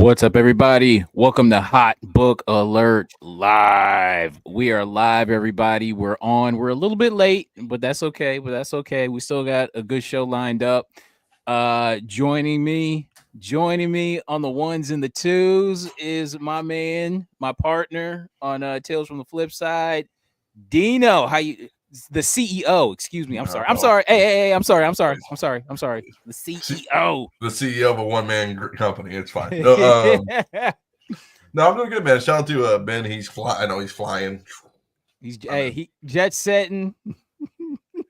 What's up, everybody? Welcome to Hot Book Alert Live. We are live, everybody. We're on. We're a little bit late, but that's okay. We still got a good show lined up. Joining me on the ones and the twos is my man, my partner on Tales from the Flip Side, Dino. How you? The CEO. Excuse me. I'm sorry. I'm sorry. Hey. I'm sorry. The CEO. The CEO of a one-man company. It's fine. No, I'm doing good, man. Shout out to Ben. He's flying. I know he's flying. He jet setting.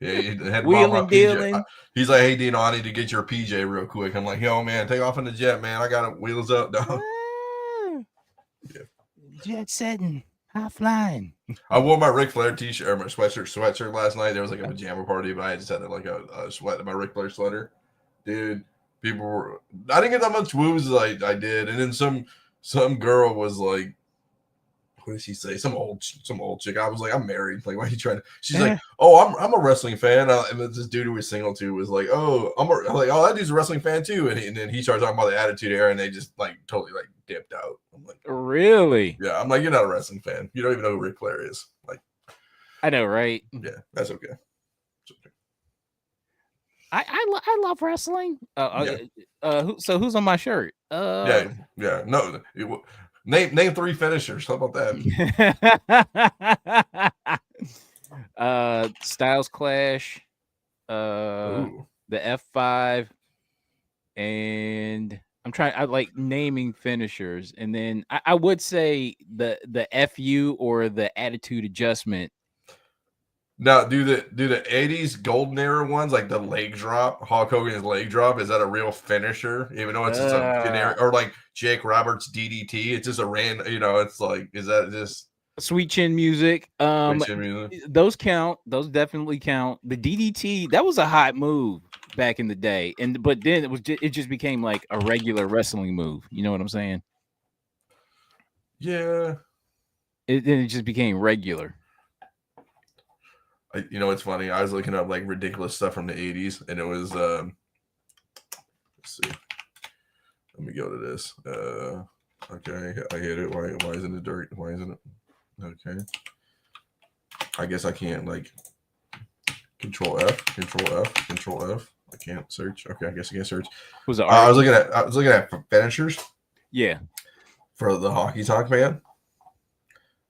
Yeah, he had Wheeling, dealing. He's like, hey, Dino, I need to get your PJ real quick. I'm like, yo, man, take off in the jet, man. I got it. Wheels up, dog. Yeah. Jet setting. High flying. I wore my Ric Flair t-shirt or my sweatshirt last night. There was like a pajama party, but I just had like a sweat my Ric Flair sweater. Dude, people were. I didn't get that much woos as I did, and then some girl was like, what did she say? Some old chick. I was like, I'm married. Like, why are you trying to? She's like, oh, I'm a wrestling fan. And this dude who was single too was like, oh, I'm like, oh, that dude's a wrestling fan too. And then he started talking about the Attitude Era, and they just like totally like dipped out. I'm like, really? Yeah. I'm like, you're not a wrestling fan. You don't even know who Ric Flair is. Like, I know, right? Yeah, that's okay. I love wrestling. So who's on my shirt? Yeah. No, name three finishers. How about that? Styles Clash, the F5, and I like naming finishers, and then I would say the FU or the Attitude Adjustment. Now, do the 80s golden era ones, like the leg drop, Hulk Hogan's leg drop, is that a real finisher? Even though it's just a generic, or like Jake Roberts DDT, it's just a random, it's like, is that just Sweet Chin Music? Those count. Those definitely count. The DDT, that was a hot move back in the day, but then it just became like a regular wrestling move. You know what I'm saying? Yeah. It just became regular. It's funny. I was looking up like ridiculous stuff from the 80s, and it was let's see. Let me go to this. Okay, I hit it. Why isn't it dirt? Why isn't it? Okay. I guess I can't like Control F. I can't search. Okay, I guess I can't search. Was it I was looking at finishers. Yeah. For the Hockey Talk man.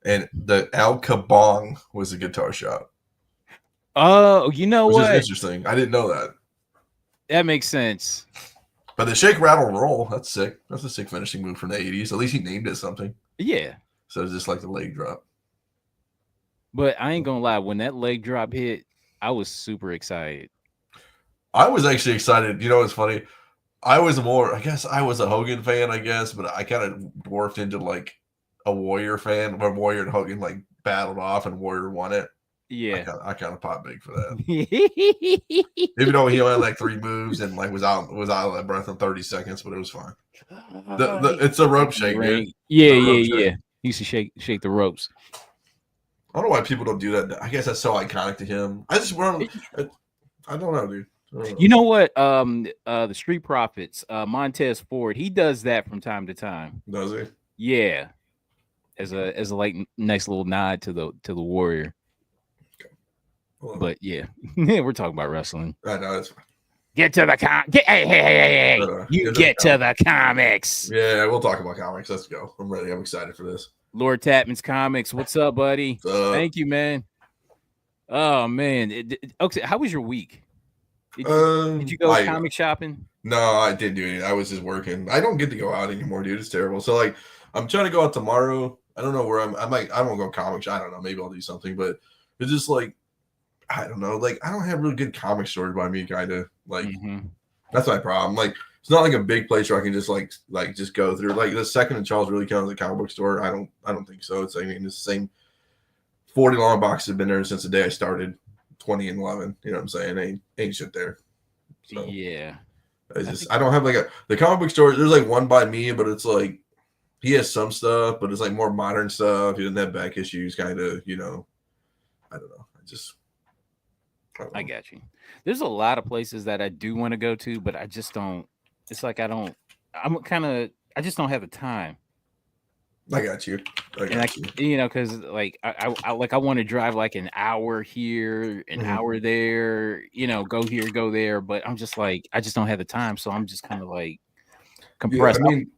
And the Al Kabong was a guitar shop. Oh, you know what? Which is interesting. I didn't know that. That makes sense. But the shake, rattle, roll, that's sick. That's a sick finishing move from the 80s. At least he named it something. Yeah. So it's just like the leg drop. But I ain't gonna lie, when that leg drop hit, I was super excited. I was actually excited. You know what's funny? I was a Hogan fan, but I kind of dwarfed into like a Warrior fan when Warrior and Hogan like battled off and Warrior won it. Yeah, I kind of popped big for that. Even though he only had like 3 moves and like was out of breath in 30 seconds, but it was fine. It's a rope shake, dude. Yeah. He used to shake the ropes. I don't know why people don't do that. I guess that's so iconic to him. I don't know, dude. You know what? The Street Profits, Montez Ford, he does that from time to time. Does he? Yeah, as a like nice little nod to the Warrior. Okay. But yeah, we're talking about wrestling. I know that's fine. Get to the hey! You get to the comics. Yeah, we'll talk about comics. Let's go. I'm ready. I'm excited for this. Lord Tapman's Comics. What's up, buddy? Thank you, man. Oh man. Okay, how was your week? Did you go comic shopping? No, I didn't do anything. I was just working. I don't get to go out anymore, dude. It's terrible. So like, I'm trying to go out tomorrow. I don't know where I don't go comics. I don't know. Maybe I'll do something, but it's just like, I don't know. Like, I don't have really good comic stores by me, kind of. Like, That's my problem. Like, it's not like a big place where I can just like just go through. Like, the second and Charles really count as a comic book store. I don't think so. It's the same 40 long boxes have been there since the day I started. 20 and 11. You know what I'm saying? Ain't shit there. So, yeah. I don't have like the comic book store. There's like one by me, but it's like he has some stuff, but it's like more modern stuff. He doesn't have back issues, kind of. I don't know. I got you. There's a lot of places that I do want to go to, but I just don't. It's like I'm kind of I just don't have the time. I got you. I And I, got you. because like I want to drive like an hour here, an Mhm. hour there, go here, go there, but I'm just like I just don't have the time, so I'm just kind of like Yeah, I compressed. mean,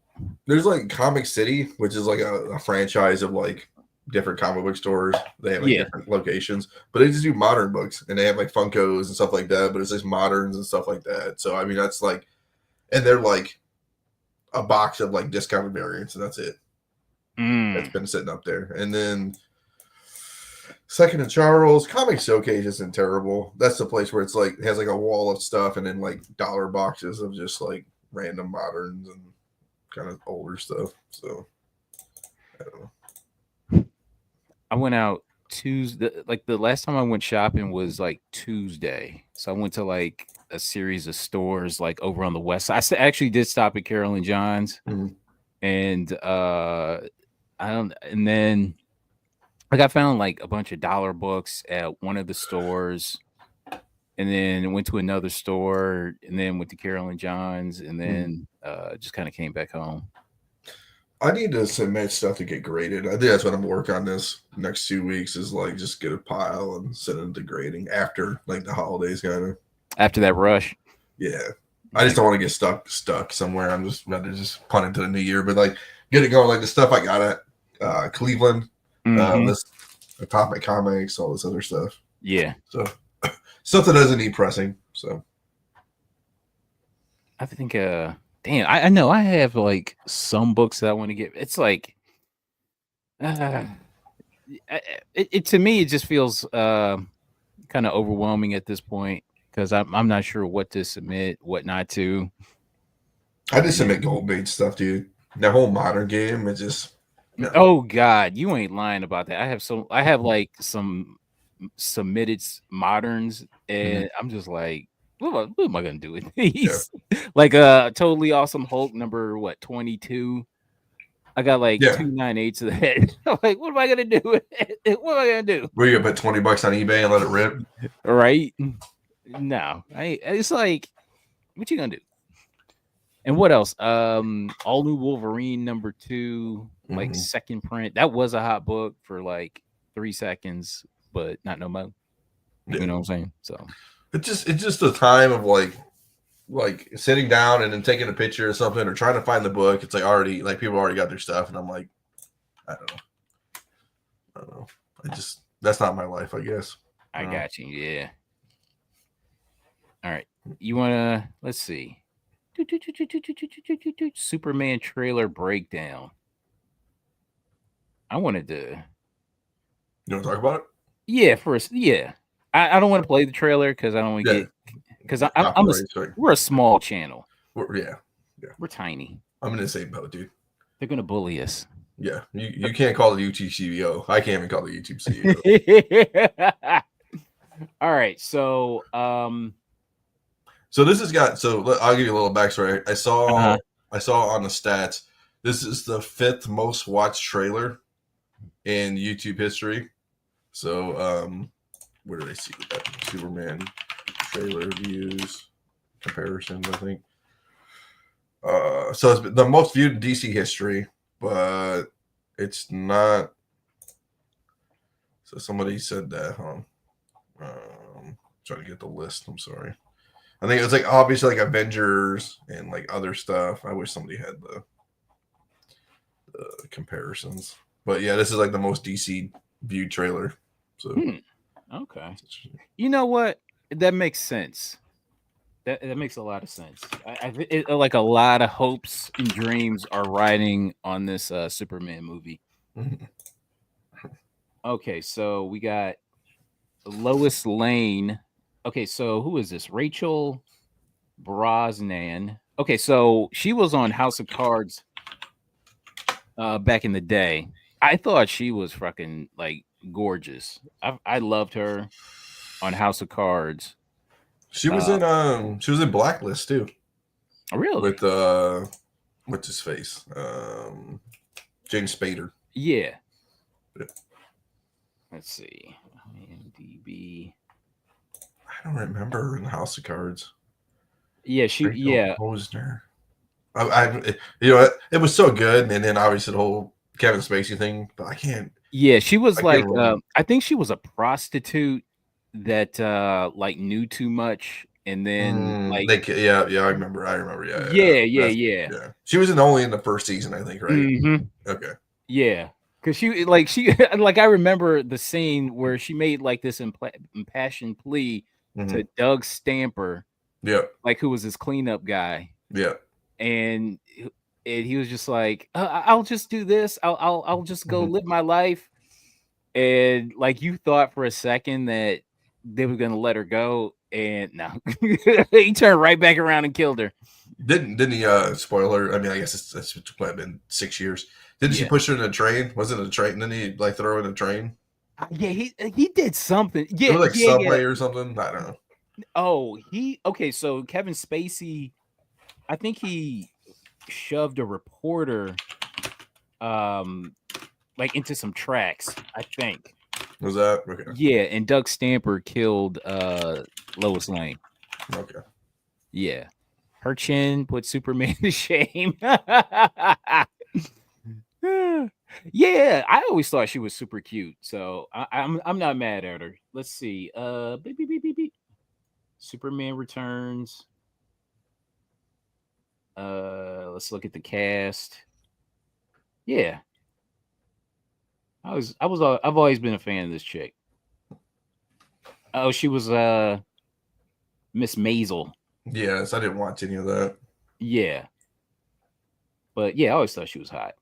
there's like Comic City, which is like a franchise of like different comic book stores. They have like Yeah. different locations, but they just do modern books and they have like Funkos and stuff like that. But it's just moderns and stuff like that. So I mean, that's like, and they're like a box of like discounted variants, and that's it. That's Mm. been sitting up there. And then Second and Charles Comic Showcase isn't terrible. That's the place where it's like it has like a wall of stuff and then like dollar boxes of just like random moderns and kind of older stuff. So I don't know. I went out Tuesday. Like the last time I went shopping was like Tuesday, so I went to like a series of stores like over on the west side. Actually did stop at Carol and John's, Mhm. and I don't. And then like I found like a bunch of dollar books at one of the stores, and then went to another store, and then went to Carol and John's, and Mhm. then just kind of came back home. I need to submit stuff to get graded. I think that's what I'm working on this next 2 weeks is like just get a pile and send it to grading after like the holidays kind of. After that rush, Yeah. I yeah, just don't want to get stuck somewhere. I'm just rather just punt into the new year, but like get it going. Like the stuff I got at Cleveland, mm-hmm. this Atomic Comics, all this other stuff. Yeah. So stuff that doesn't need pressing. So I think damn, I know I have like some books that I want to get. It's like uh, it to me it just feels kind of overwhelming at this point because I'm not sure what to submit, what not to. I just And submit gold bait stuff, dude. That whole modern game, it just no. oh god, you ain't lying about that. I have like some submitted moderns, Mm-hmm. and I'm just like, what am I gonna do with Yeah. these? Like totally awesome Hulk number what 22. I got like Yeah. 298s of that. I'm like, what am I gonna do with it? What am I gonna do? Where you gonna put $20 on eBay and let it rip? Right? No, it's like, what you gonna do? And what else? All New Wolverine number 2, like Mm-hmm. second print. That was a hot book for like 3 seconds, but not no more. Yeah. You know what I'm saying? So It's just a time of like sitting down and then taking a picture or something or trying to find the book. It's like already like people already got their stuff, and I'm like, I don't know. I don't know. I just that's not my life, I guess. I got you. Yeah. All right. You wanna let's see. Superman trailer breakdown. I wanted to You want to talk about it? yeah, yeah. I don't want to play the trailer because I don't want to Yeah. get because I'm a Copyright. Sorry. we're a small channel. Yeah. Yeah. We're tiny. I'm in the same boat, dude. They're gonna bully us. Yeah. You can't call the YouTube CEO. I can't even call the YouTube CEO. All right, so So this has got I'll give you a little backstory. uh-huh. I saw on the stats, this is the 5th most watched trailer in YouTube history. So where did I see that? Superman trailer views comparisons, I think. So it's the most viewed in DC history, but it's not. So somebody said that, huh? Trying to get the list. I'm sorry. I think it was like obviously like Avengers and like other stuff. I wish somebody had the comparisons. But yeah, this is like the most DC viewed trailer. So Okay. You know what? That makes sense. That makes a lot of sense. Like a lot of hopes and dreams are riding on this Superman movie. mhm. Okay, so we got Lois Lane. Okay, so who is this? Rachel Brosnan. Okay, so she was on House of Cards back in the day. I thought she was fucking like gorgeous. I loved her on House of Cards. She was in Blacklist too Really? with what's his face? James Spader. Yeah. Yeah. Let's see. IMDb. I don't remember in House of Cards. Yeah, Rachel yeah. Posner. it was so good, and then obviously the whole Kevin Spacey thing, but Yeah, she was I can't like, remember. I think she was a prostitute that like knew too much, and then like, Yeah, I remember, yeah. yeah, yeah, That's yeah. yeah. She was only in the first season, I think, right? Hmm. Okay. Yeah, because she like I remember the scene where she made like this impassioned plea Hmm. to Doug Stamper, Yeah, like who was his cleanup guy, yeah. and he was just like, I'll just do this. I'll just go Hmm. live my life. And like you thought for a second that they were gonna let her go, and no, he turned right back around and killed her. Didn't he? Spoiler. I mean, I guess it's been 6 years. Didn't she Yeah, push her in a train? Was it a train? Didn't he like throw her in a train? yeah, he did something. It Yeah, was like yeah, yeah. Subway or something. I don't know. Oh, he okay. So Kevin Spacey, I think he shoved a reporter, um, like into some tracks. I think. Was that okay? Yeah, and Doug Stamper killed Lois Lane. Okay. Yeah. Her chin put Superman to shame. Yeah, I always thought she was super cute, so I'm not mad at her. Let's see. Beep, beep, beep, beep, beep. Superman Returns. Let's look at the cast. Yeah, I've always been a fan of this chick. Oh, she was Miss Maisel. Yes, I didn't watch any of that. Yeah, but yeah, I always thought she was hot.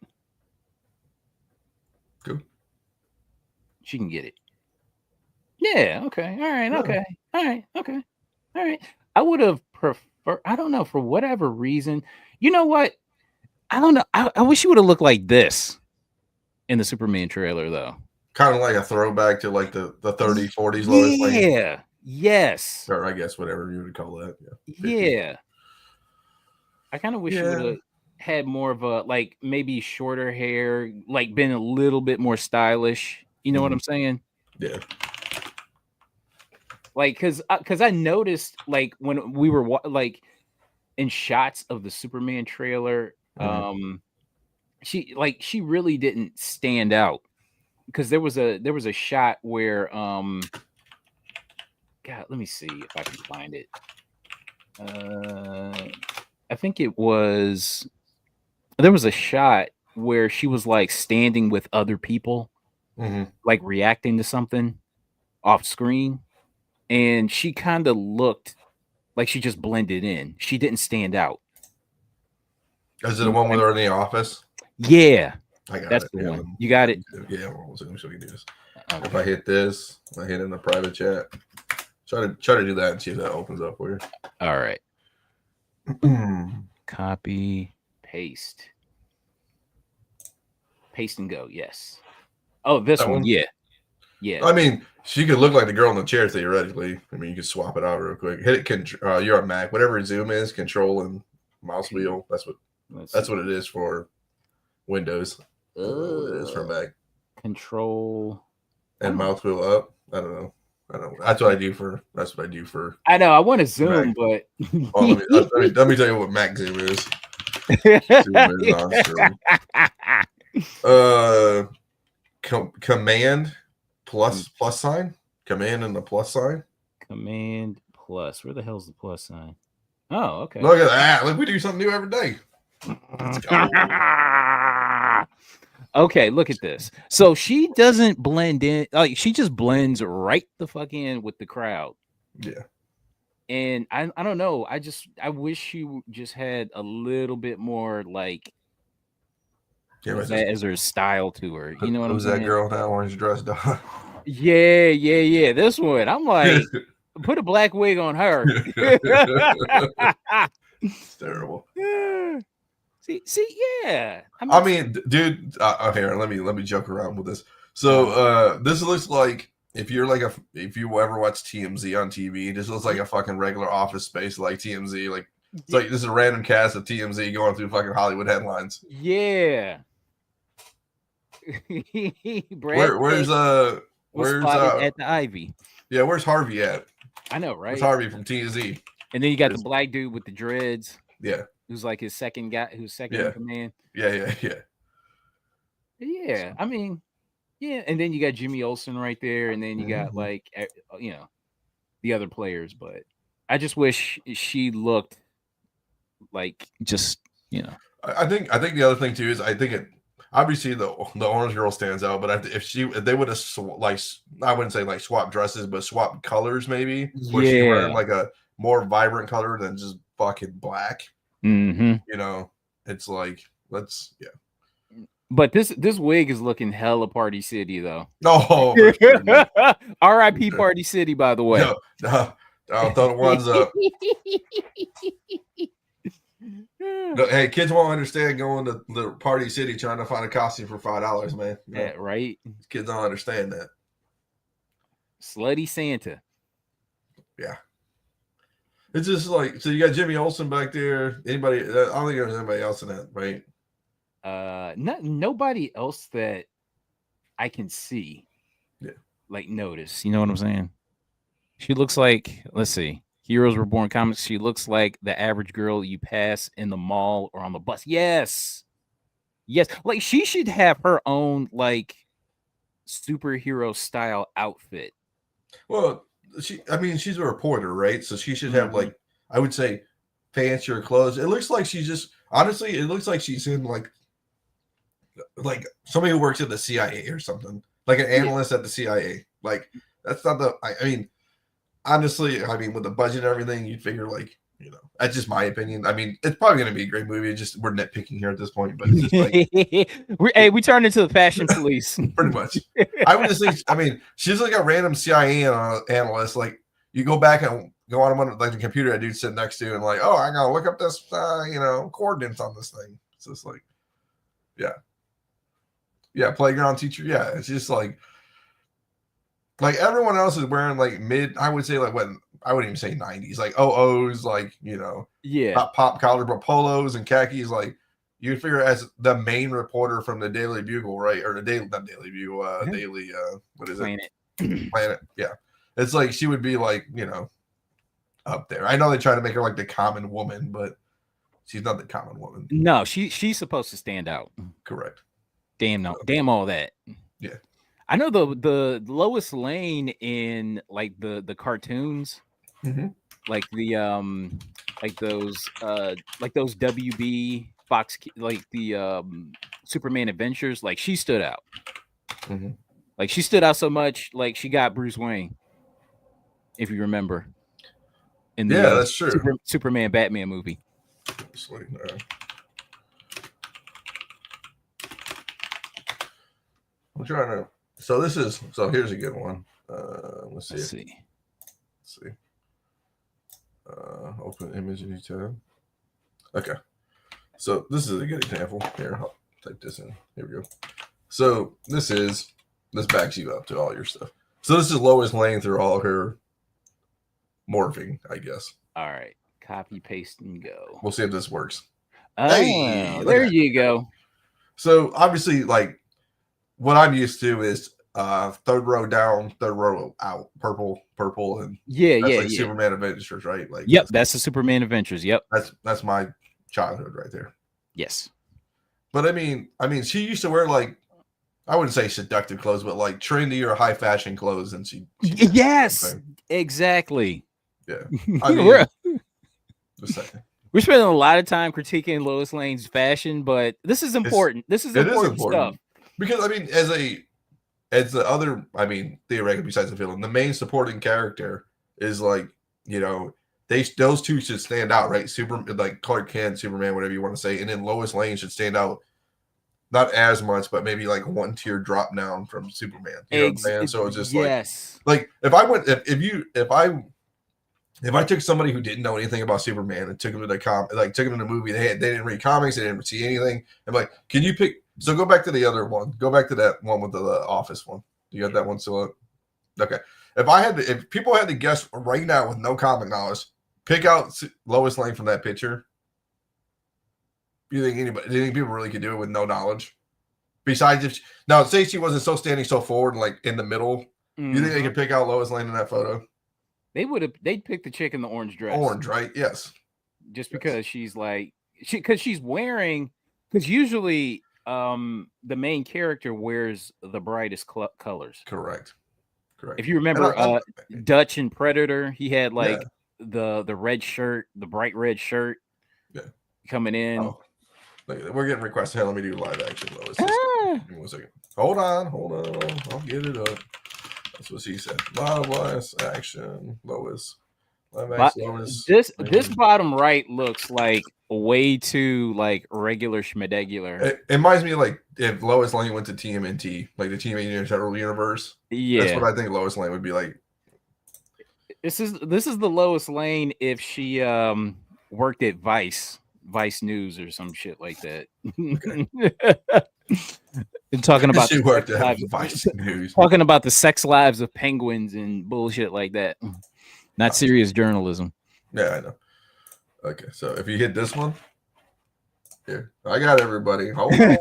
Cool. She can get it. Yeah. Okay. All right. No. Okay. All right. Okay. All right. I would have preferred. I don't know for whatever reason. You know what? I don't know. I wish she would have looked like this in the Superman trailer, though. Kind of like a throwback to like the 30s, 40s Lois Lane, Yeah. Yes. or I guess whatever you would call that. Yeah, 50s. Yeah. I kind of wish she would Yeah. have had more of a like maybe shorter hair, like been a little bit more stylish. You know what Mhm. I'm saying? Yeah. Like, cause I noticed like when we were like in shots of the Superman trailer, Mhm. she really didn't stand out because there was a shot where God, let me see if I can find it. I think there was a shot where she was like standing with other people, Mhm. like reacting to something off screen, and she kind of looked like she just blended in. She didn't stand out. Is it You the know one what I with mean? her in the office? Yeah, I got that's it. the Yeah. one. You got it? Yeah. We'll see if we can do this. If I Okay. hit this, I hit in the private chat. Try to do that and see if that opens up for All right. you. Copy, paste. Paste and go. Yes. Oh, this That one. one. Yeah. Yeah. I mean, she could look like the girl in the chair theoretically. I mean, you could swap it out real quick. Hit it. You're on Mac. Whatever Zoom is, Control and mouse wheel. Let's That's see. what it is for Windows. I don't know what it is for Mac. Control. And mouse wheel up. I don't know. I don't know. That's what I do for. That's what I do for I know. I want to Mac. zoom, but Well, let me tell you what Mac Zoom is. Zoom is on screen. Command plus sign. Command and the plus sign. Command plus. Where the hell's the plus sign? Oh, okay. Look at that. Look, we do something new every day. Let's go. Okay, look at this. So she doesn't blend in. Like she just blends right the fuck in with the crowd. Yeah. And I don't know. I wish she just had a little bit more like as her style to her. You know what I'm Who's that saying? girl now? Orange dress dog. Yeah, yeah, yeah. This one, I'm like, put a black wig on her. It's terrible. See, yeah. I mean, dude. Here, let me joke around with this. So, this looks like if you ever watch TMZ on TV, this looks like a fucking regular office space like TMZ. Like it's like this is a random cast of TMZ going through fucking Hollywood headlines. Yeah. Where's spotted at the Ivy. Yeah, where's Harvey at? I know, right? Where's Harvey from TMZ? And then you got the black dude with the dreads. Yeah. who's like his second guy, who's second in Yeah, command. yeah. Yeah, I mean, yeah, and then you got Jimmy Olsen right there, and then you got Mhm. like you know, the other players, but I just wish she looked like just I think the other thing too is I think it obviously the orange girl stands out, but if they would have I wouldn't say like swapped dresses, but swapped colors maybe where she's wearing yeah. like a more vibrant color than just fucking black. Mm-hmm. You know, it's like let's yeah. But this wig is looking hella Party City though. No, for sure, dude. R.I.P. Party City, by the way. No, no, I'll throw the ones up. No, hey, kids won't understand going to the Party City trying to find a costume for $5, man. You know, Right? kids don't understand that. Slutty Santa. Yeah. It's just like so. You got Jimmy Olsen back there. Anybody? I don't think there's anybody else in that, right? Nobody else that I can see. Yeah. Like notice. You know what I'm saying? She looks like, let's see, Heroes Were Born comics. She looks like the average girl you pass in the mall or on the bus. Yes. Yes. Like she should have her own like superhero style outfit. Well, I mean, she's a reporter, right? So she should have Mhm. like, I would say, fancier clothes. It looks like she's just honestly, it looks like she's in like somebody who works at the CIA or something, like an Yeah. analyst at the CIA. Like that's not the. I mean, honestly, I mean, with the budget and everything, you'd figure like, you know, that's just my opinion. I mean, it's probably going to be a great movie. It's just we're nitpicking here at this point, but it's just like We turned into the fashion police. pretty much. I would just think. I mean, she's like a random CIA analyst. Like you go back and go on like the computer that dude sitting next to you and like, oh, I gotta look up this, coordinates on this thing. It's just like, yeah, playground teacher. Yeah, it's just like everyone else is wearing like I would say like what I wouldn't even say 90s, like OOs, like Yeah. not pop collar, but polos and khakis. Like you figure as the main reporter from the Daily Bugle, right? Or the Daily, not Daily Bugle, Daily, what is Planet. it? Planet. Yeah. It's like she would be like, up there. I know they try to make her like the common woman, but she's not the common woman. No, she's supposed to stand out. Correct. Damn no, damn all that. Yeah. I know the Lois Lane in like the cartoons, Mm-hmm. like like those WB Fox like the Superman Adventures, like she stood out. Mm-hmm. Like she stood out so much, like she got Bruce Wayne, if you remember, in the Yeah, that's true. Superman Batman movie. I'm trying to. So here's a good one. Let's see. Let's see. Open image tab. Okay. So this is a good example. Here, I'll type this in. Here we go. So this backs you up to all your stuff. So this is Lois Lane through all her morphing, I guess. All right. Copy, paste, and go. We'll see if this works. Oh, Hey, there you go. So obviously, like what I'm used to is third row down, third row out, purple, and that's like Superman Adventures, right? Like yep, that's the Superman Adventures. Yep, that's my childhood right there. Yes, but I mean, she used to wear like I wouldn't say seductive clothes, but like trendy or high fashion clothes, and she yes, exactly. Yeah, I mean, just saying. We're spending a lot of time critiquing Lois Lane's fashion, but this is important. This is important stuff. Because I mean, as the other, I mean, theoretically, besides the villain, the main supporting character is like, those two should stand out, right? Like Clark Kent, Superman, whatever you want to say, and then Lois Lane should stand out, not as much, but maybe like one tier drop down from Superman. You know what I'm saying? So it's just like if I took somebody who didn't know anything about Superman and took them to the movie, they didn't read comics, they didn't see anything. I'm like, can you pick? So go back to the other one. Go back to that one with the Office one. You got that one still up? Okay. If people had to guess right now with no comic knowledge, pick out Lois Lane from that picture. Do you think people really could do it with no knowledge? Besides, say she wasn't standing so forward and like in the middle. Mm-hmm. You think they could pick out Lois Lane in that photo? They'd pick the chick in the orange dress. Orange, right? Yes. Just because she's like she's wearing, because usually the main character wears the brightest colors. Correct. If you And remember Dutch and Predator, he had yeah, like the red shirt, the bright red shirt yeah. coming in. Oh, we're getting requests. Hey, let me do live action, Lois. Ah. Give me 1 second. Hold on. I'll get it up. That's what she said. Live action, Lois. Live action, Lois. This bottom right looks like way too like regular schmedegular. It reminds me of like if Lois Lane went to TMNT, like the Teenage Mutant Ninja Turtle universe. Yeah, that's what I think Lois Lane would be like. This is the Lois Lane if she worked at Vice News or some shit like that. Okay. And talking about she worked at Vice News. Talking about the sex lives of penguins and bullshit like that. Not serious journalism. Yeah, I know. Okay, so if you hit this one, here, I got everybody. Hold on. Okay.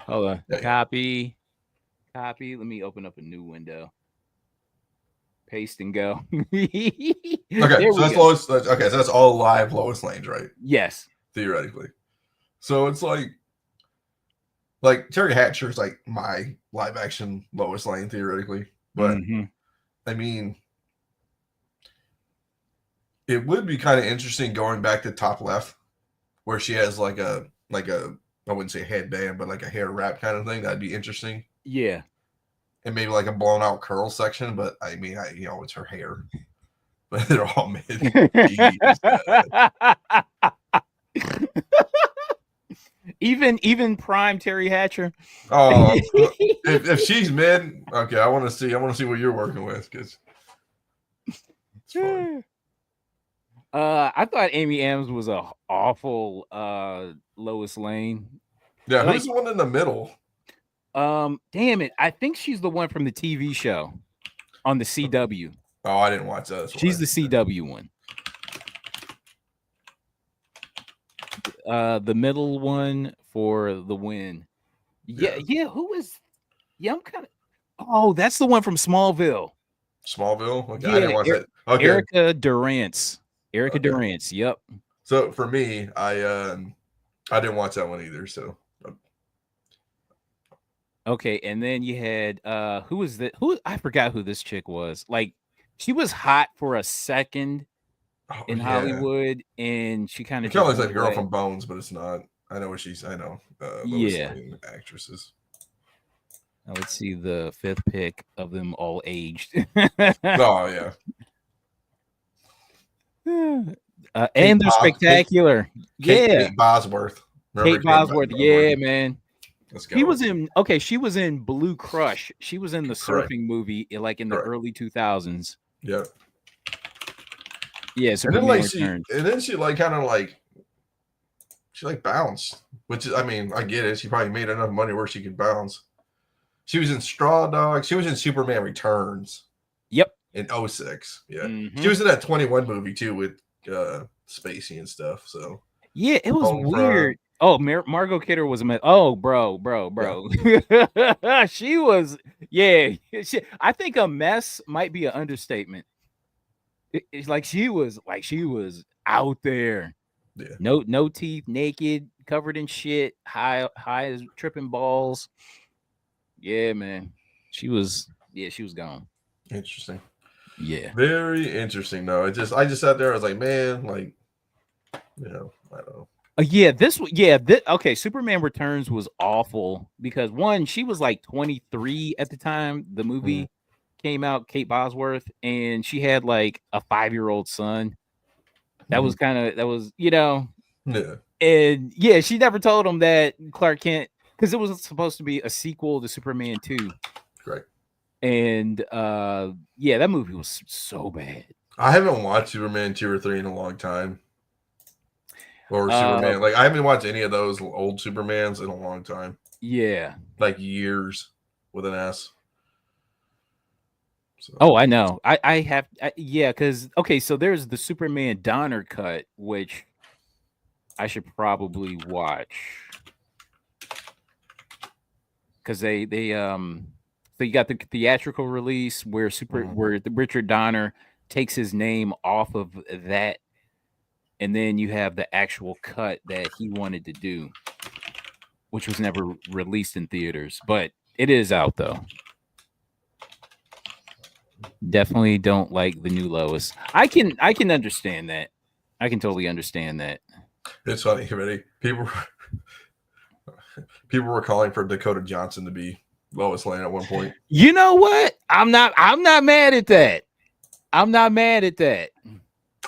Hold on. Copy. Let me open up a new window. Paste and go. Okay, so that's Lois. Okay, so that's all live Lois Lanes, right? Yes. Theoretically. So it's like Terry Hatcher's like my live action Lois Lane theoretically, but I mean, it would be kind of interesting going back to top left, where she has like a I wouldn't say headband, but like a hair wrap kind of thing. That'd be interesting. Yeah, and maybe like a blown out curl section, but I mean, it's her hair, but they're all mid. Even prime Terry Hatcher. Oh, if she's mid, okay. I want to see what you're working with because it's fun. I thought Amy Adams was a awful Lois Lane. Yeah, who's the one in the middle? Damn it! I think she's the one from the TV show on the CW. Oh, I didn't watch that. She's the CW one. The middle one for the win. Yeah. Who is? Yeah, I'm kind of. Oh, that's the one from Smallville. Okay, yeah, I didn't watch that. Okay, Erica Durance. Durance. Yep. So for me, I didn't watch that one either. So. Okay, and then you had who was that? I forgot who this chick was. Like, she was hot for a second in Hollywood, and she kind of looks like a girl from Bones, but it's not. I know what she's. I know. Actresses. Now let's see the fifth pick of them all aged. Oh yeah. And they're spectacular. Kate Bosworth. Kate Bosworth. Yeah, man. Let's go. She was in Blue Crush. She was in the surfing movie like in the early 2000s. Yeah. Yeah, so and then she like kind of like she like bounced, which is, I mean, I get it. She probably made enough money where she could bounce. She was in Straw Dogs. She was in Superman Returns. Yep. In 06. Yeah. She was in that 21 movie too with Spacey and stuff. So yeah, it was weird. Oh, Margot Kidder was oh, bro. Yeah. She was, yeah. I think a mess might be an understatement. It's like she was out there. Yeah. No teeth, naked, covered in shit, high as tripping balls. Yeah, man. She was gone. Interesting. Yeah. Very interesting. No, I just sat there. I was like, man, like, I don't know. Okay, Superman Returns was awful because one, she was like 23 at the time the movie came out, Kate Bosworth, and she had like a 5-year-old son. That was Yeah. And yeah, she never told him that Clark Kent, because it was supposed to be a sequel to Superman 2. Correct. And that movie was so bad. I haven't watched Superman 2 or 3 in a long time. Or Superman. Like, I haven't watched any of those old Supermans in a long time. Yeah. Like years with an S. So. Oh, I know. I have. Because, okay, so there's the Superman Donner cut, which I should probably watch. Because they so you got the theatrical release where Richard Donner takes his name off of that and then you have the actual cut that he wanted to do, which was never released in theaters, but it is out though. Definitely don't like the new Lois. I can understand that. I can totally understand that. It's funny, already. People were calling for Dakota Johnson to be Lois Lane at one point. You know what? I'm not mad at that. I'm not mad at that.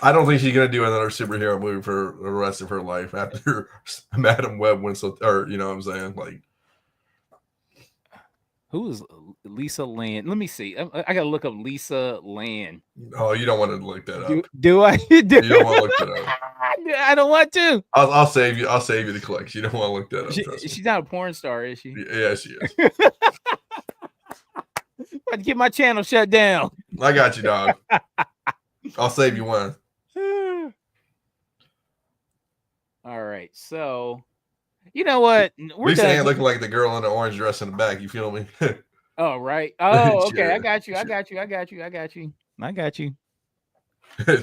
I don't think she's gonna do another superhero movie for the rest of her life after Madam Web went so, or you know what I'm saying? Like, Who is Lisa Land? Let me see. I gotta look up Lisa Land. oh, you don't want to look that up. Do I? You don't want to look that up. I don't want to. I'll save you. I'll save you the clicks. You don't want to look that up. Trust me. She's not a porn star, is she? Yeah, she is. About to get my channel shut down. I got you, dog. I'll save you one. All right, so you know what? Lisa ain't looking like the girl in the orange dress in the back. You feel me? Oh, right. Oh, okay. Sure. I got you. I Sure. got you. I got you. I got you. I got you.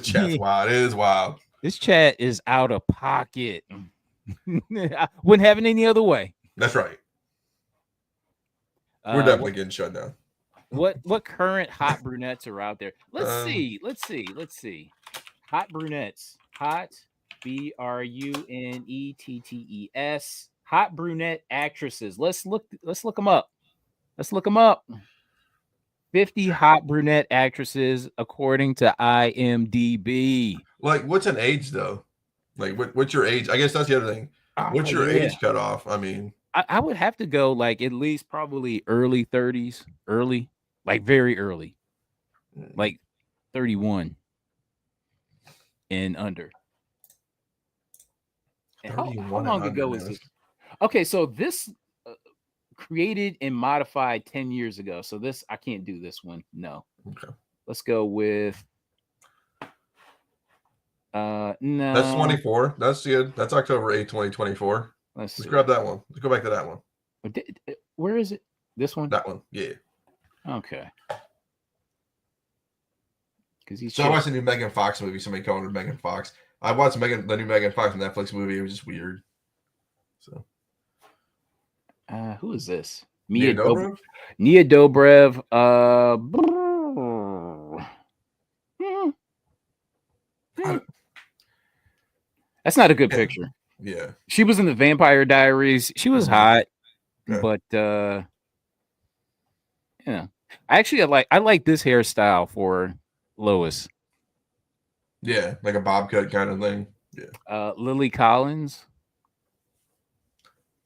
Chat's wild. It is wild. This chat is out of pocket. I wouldn't have it any other way. That's right. We're definitely getting shut down. What current hot brunettes are out there? Let's see. Let's see. Hot brunettes. Hot BRUNETTES. Hot brunette actresses. Let's look them up. Let's look them up. 50 hot brunette actresses according to IMDb. Like, what's an age though? Like, what's your age? I guess that's the other thing. What's your age cutoff? I mean, I would have to go like at least probably early 30s, like very early, like 31 and under. And how long ago is this? Okay, so this created and modified 10 years ago. So this, I can't do this one. No. Okay. Let's go with no. That's 24. That's good. That's October 8th, 2024. Let's grab that one. Let's go back to that one. Where is it? This one? That one. Yeah. Okay. So I watched the new Megan Fox movie. Somebody called her Megan Fox. I watched the new Megan Fox Netflix movie. It was just weird. So, who is this? Nia Dobrev. Nia Dobrev. That's not a good picture. Yeah. She was in the Vampire Diaries. She was hot, but I like this hairstyle for Lois. Yeah, like a bob cut kind of thing. Yeah. Lily Collins.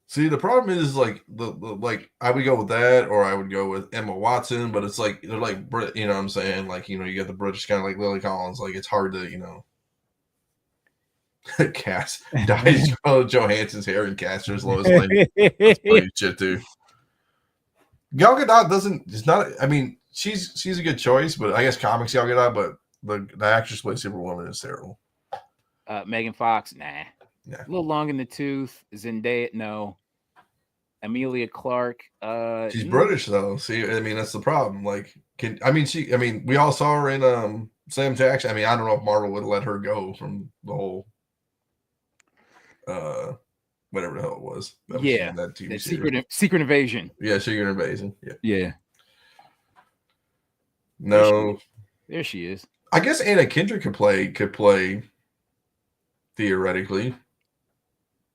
See, the problem is like like I would go with that, or I would go with Emma Watson, but it's like they're like you know what I'm saying, like you got the British kind of like Lily Collins, like it's hard to Cass dyes Johansson's hair and cast her as Lois Lane. That's funny shit too. Gal Gadot it's not. I mean, she's a good choice, but I guess comics Gal Gadot, but the actress plays Superwoman is terrible. Megan Fox, nah. Yeah. A little long in the tooth. Zendaya, no. Emilia Clarke. She's British though. See, I mean that's the problem. Like, we all saw her in Sam Jackson. I mean, I don't know if Marvel would let her go from the whole whatever the hell it was. That TV series. Secret Invasion. Yeah, Secret Invasion. Yeah. No. There she is. I guess Anna Kendrick could play theoretically.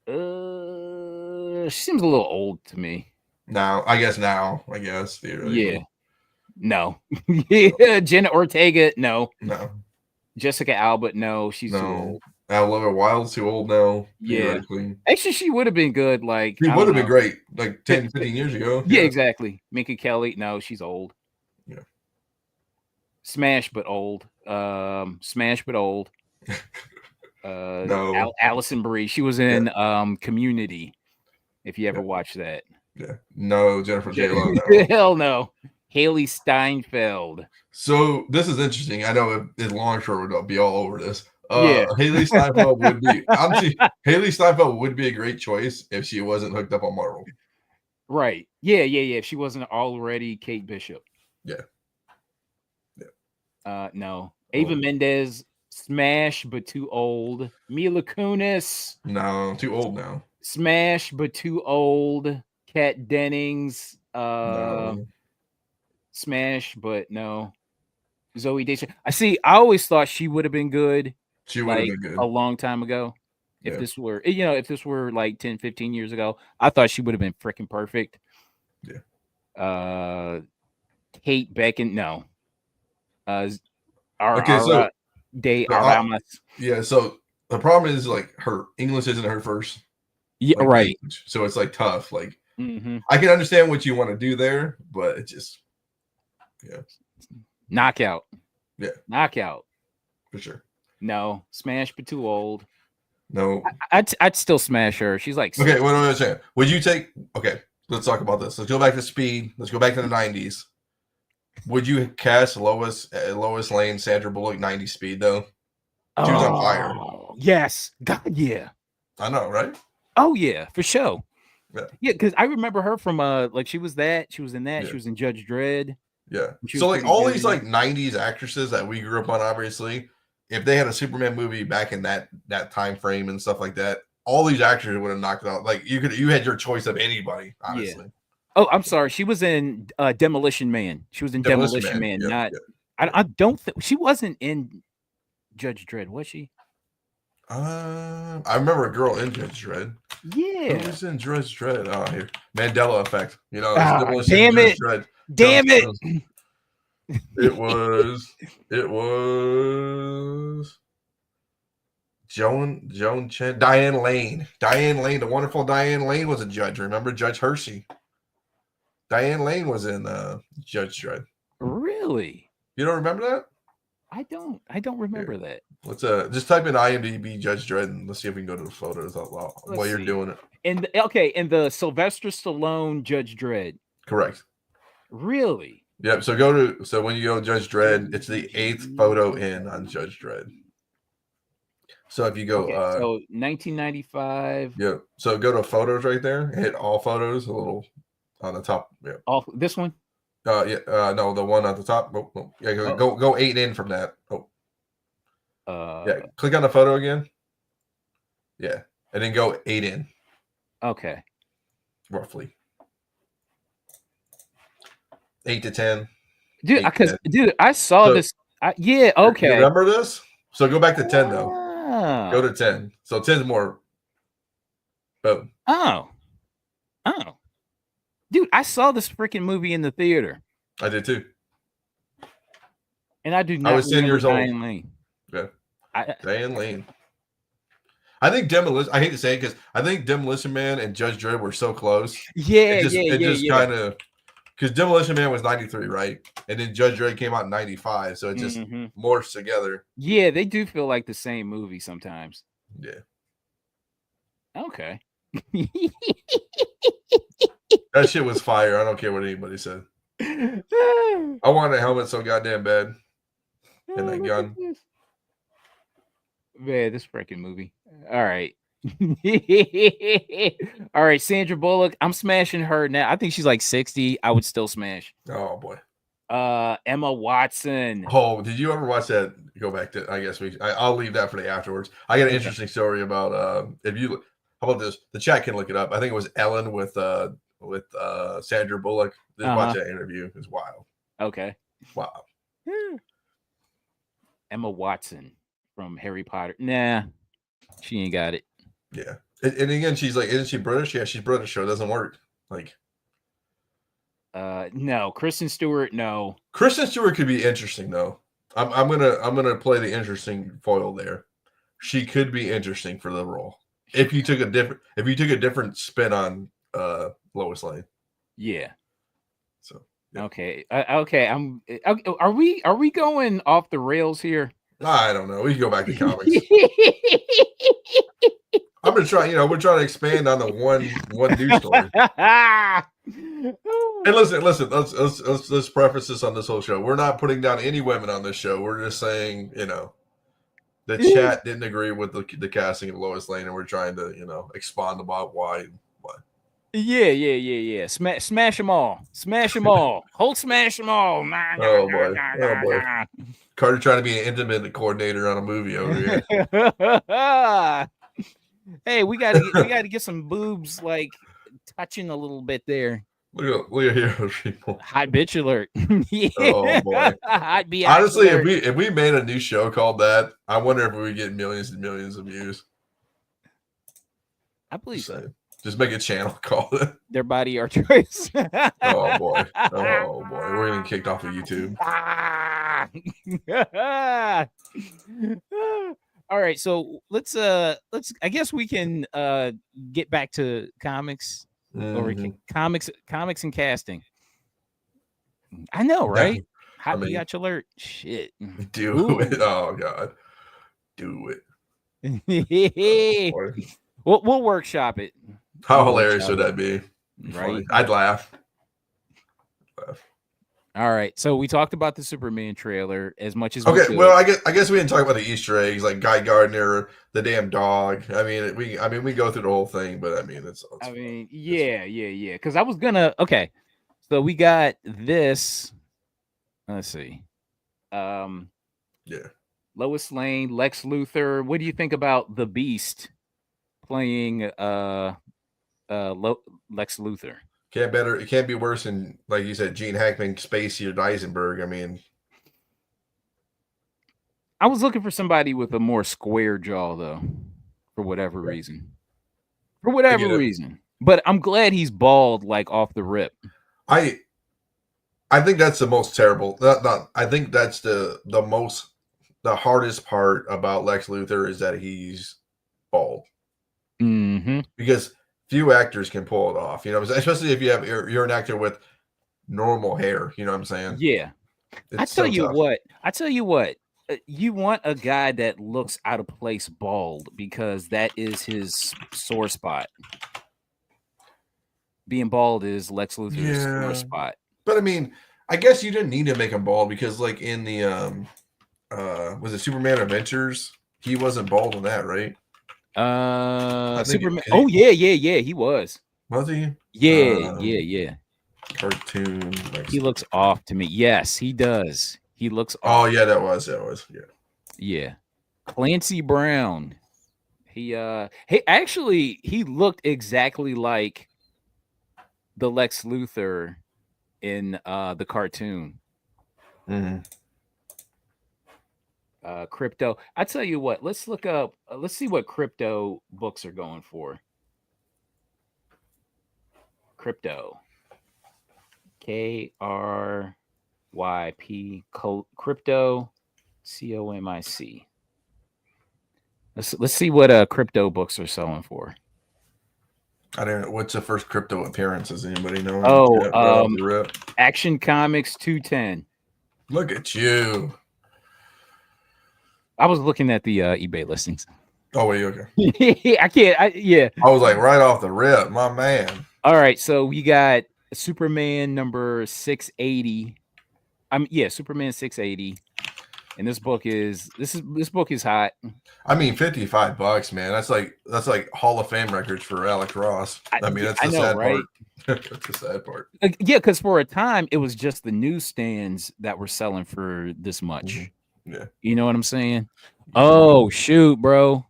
She seems a little old to me. I guess theoretically. Yeah. No. Yeah. Jenna Ortega, no. No. Jessica Alba, no. She's too old. Olivia Wilde's too old now. Yeah. Actually, she would have been good. Like she would have been great like 10, 15 years ago. Yeah, exactly. Minka Kelly, no, she's old. Yeah. Smash but old. No. Allison Brie. She was in Community. If you ever watched that. Yeah. No, Jennifer J. Lo. No. Hell no. Haley Steinfeld. So this is interesting. I know it long short would be all over this. Haley Steinfeld would be Haley Steinfeld would be a great choice if she wasn't hooked up on Marvel. Right. Yeah. If she wasn't already Kate Bishop. Yeah. No. Ava Mendes, Smash, but too old. Mila Kunis. No, too old now. Smash, but too old. Kat Dennings. No, Smash, but no. Zoe Deschanel. I see. I always thought she would have been good, she would have like been a good. long time ago. If Yeah, this were, if this were like 10, 15 years ago, I thought she would have been freaking perfect. yeah. Uh, Kate Beckin, no. Okay, Ara de Aramas. yeah. So the problem is like her English isn't her first Yeah, like right. language, so it's like tough. Like Hmm. I can understand what you want to do there, but it just Knockout. yeah, Knockout. for sure. No. Smash, but too old. No. I'd still smash her. She's like Okay, six. what am I saying? Would you take? Okay, let's talk about this. Let's go back to Speed. Let's go back to the '90s. Would you cast Lois Lane, Sandra Bullock, '90s Speed though? She was on fire. Oh, yes. God, yeah. I know, right? Oh, yeah, for sure. Yeah. Yeah, because I remember her from like she was in that, Yeah. she was in Judge Dredd. Yeah. She So was like pretty all good these in like it. '90s actresses that we grew up on, obviously, if they had a Superman movie back in that time frame and stuff like that, all these actors would have knocked it out. Like you had your choice of anybody, Yeah. honestly. Oh, I'm sorry. She was in Demolition Man. She was in Demolition Demolition Man. Man. Yeah. Not. Yeah. I don't think she wasn't in Judge Dredd, was she? I remember a girl in Judge Dredd. Who Yeah. was in Judge Dredd? Oh, here. Mandela effect. You know, it's Ah, Demolition damn Judge it. Dredd. Damn it. It was Joan Chen, Diane Lane. Diane Lane, the wonderful Diane Lane was a judge. Remember Judge Hershey? Diane Lane was in Judge Dredd. Really? You don't remember that? I don't remember that. Let's just type in IMDb Judge Dredd and let's see if we can go to the photos while you're See. doing it. In the Sylvester Stallone Judge Dredd. Correct. Really? Yep. So when you go to Judge Dredd, it's the 8th photo in on Judge Dredd. So if you go, so 1995. yeah. So go to photos right there. Hit all photos. A little on the top. Yeah. Oh, this one. Yeah. No, the one at the top. Oh. Yeah. Go 8 in from that. Oh. Yeah. Click on the photo again. Yeah, and then go 8 in. Okay. Roughly 8 to 10. Dude, because I saw this. Yeah. Okay. You remember this? So go back to 10 though. Go to 10. So 10's more. Boom. Oh. Dude, I saw this freaking movie in the theater. I did too. And I do not. I was 10 years old. Diane Lane. Yeah. Diane Lane. I think Demolition. I hate to say it because I think Demolition Man and Judge Dredd were so close. Yeah. It just kind of because Demolition Man was 93, right? And then Judge Dredd came out in 95, so it just morphs together. Yeah, they do feel like the same movie sometimes. Yeah. Okay. That shit was fire. I don't care what anybody said. I wanted a helmet so goddamn bad. And that gun. Man, this freaking movie. All right. All right, Sandra Bullock. I'm smashing her now. I think she's like 60. I would still smash. Oh boy. Emma Watson. Oh, did you ever watch that? Go back to. I guess I'll leave that for the afterwards. I got an interesting story about. How about this? The chat can look it up. I think it was Ellen with Sandra Bullock. Just watch that interview. It's wild. Okay. Wow. Emma Watson from Harry Potter. Nah, she ain't got it. Yeah. And again, she's like, isn't she British? Yeah, she's British, so it doesn't work. Like, no, Kristen Stewart, no. Kristen Stewart could be interesting though. I'm gonna play the interesting foil there. She could be interesting for the role if you took a different spin on Lois Lane. Yeah. So yeah. Okay. Are we going off the rails here? I don't know. We can go back to comics. I'm gonna try. We're trying to expand on the one news story. And listen. Let's preface this on this whole show. We're not putting down any women on this show. We're just saying, the chat didn't agree with the casting of Lois Lane, and we're trying to, expound about why. Yeah. Smash them all. Smash them all. Hold smash them all. Nah, nah, Oh boy, oh boy. nah, Carter trying to be an intimate coordinator on a movie over here. nah. Hey, we gotta get some boobs like touching a little bit there. Look at here, those people. Hot bitch alert. Oh Yeah. boy. Hot biatch Honestly, alert. if we made a new show called that, I wonder if we would get millions and millions of views. I believe Just so. saying. Just make a channel called it. Their body, our choice. Oh boy. Oh boy. We're getting kicked off of YouTube. All right, so let's I guess we can get back to comics or Mhm. comics and casting. I know, Yeah. right? I Hot mean, biatch alert. Shit. do it. Oh god. Do it. Ooh. Boy. We'll workshop it. How We'll hilarious workshop would it, that be? right? Funny. I'd laugh. All right, so we talked about the Superman trailer as much as we Okay, could. well, I guess we didn't talk about the Easter eggs like Guy Gardner, the damn dog. I mean, we go through the whole thing, but I mean, it's I fun. mean, yeah. Because I was gonna. Okay, so we got this. Let's see. Um, Yeah, Lois Lane, Lex Luthor. What do you think about the Beast playing Lex Luthor? it can't be worse than like you said, Gene Hackman, Spacey, or Eisenberg. I mean, I was looking for somebody with a more square jaw, though, for whatever reason. For I whatever get it. reason. But I'm glad he's bald, like off the rip. I think that's the most terrible. I think that's the hardest part about Lex Luthor is that he's bald Mm-hmm. because few actors can pull it off. You know, especially if you're an actor with normal hair. You know what I'm saying? Yeah. It's so tough. I tell you what. You want a guy that looks out of place bald because that is his sore spot. Being bald is Lex Luthor's sore Yeah, spot. but I mean, I guess you didn't need to make him bald because, like in the was it Superman Adventures? He wasn't bald in that, right? I think Superman. Oh yeah. He was. was he? Yeah. Cartoon. Like, He looks off to me. Yes, he does. He looks oh off. yeah, that was yeah. Yeah. Clancy Brown. He he looked exactly like the Lex Luthor in the cartoon. Mm-hmm. Crypto. I tell you what, let's look up let's see what crypto books are going for. Crypto. KRYP crypto COMIC. Let's see what crypto books are selling for. I don't know what's the first crypto appearance. Does anybody know? Oh, Yeah, right off the rip. Action Comics 210. Look at you. I was looking at the eBay listings. Oh wait, okay. I can't. Yeah. I was like right off the rip, my man. All right, so we got Superman number 680. Superman 680. And this book is hot. I mean, $55, man. That's like Hall of Fame records for Alex Ross. I mean, that's the sad part. That's the sad part. Yeah, because for a time it was just the newsstands that were selling for this much. Mm-hmm. Yeah, you know what I'm saying. Oh shoot, bro!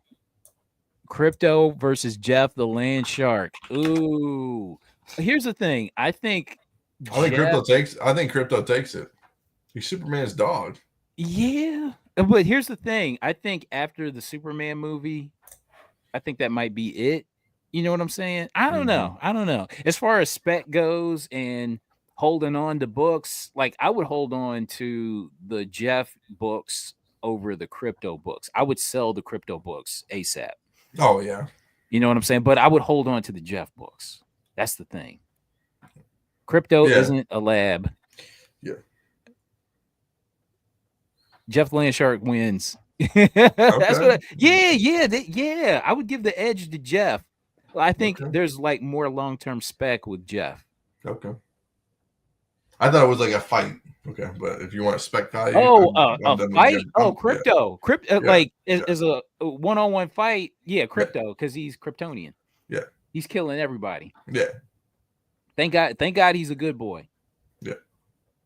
Crypto versus Jeff the Land Shark. Ooh, here's the thing. I think Crypto takes it. He's Superman's dog. Yeah, but here's the thing. I think after the Superman movie, I think that might be it. You know what I'm saying? I don't know. As far as spec goes and holding on to books, like I would hold on to the Jeff books over the crypto books. I would sell the crypto books ASAP. Oh yeah. You know what I'm saying? But I would hold on to the Jeff books. That's the thing. Crypto isn't a lab. Yeah. Jeff Landshark wins. That's what. Yeah. I would give the edge to Jeff. I think there's like more long-term spec with Jeff. Okay. I thought it was like a fight. Okay, but if you want a spec value, a fight. Crypto. Like is a one-on-one fight. Yeah, crypto because he's Kryptonian. Yeah, he's killing everybody. Yeah, Thank God he's a good boy. Yeah.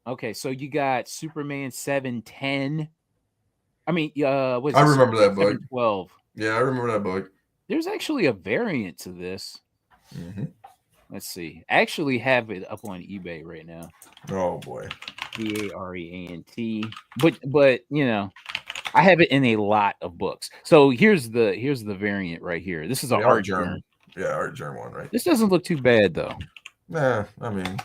Okay, so you got Superman 710. I mean, what is I it? remember Superman that book. 712. Yeah, I remember that book. There's actually a variant to this. Hmm. Let's see. I actually have it up on eBay right now. Oh boy. Variant. But you know, I have it in a lot of books. So here's the variant right here. This is a The art art germ. germ. Yeah, art germ one, right? This doesn't look too bad though. Nah, I mean,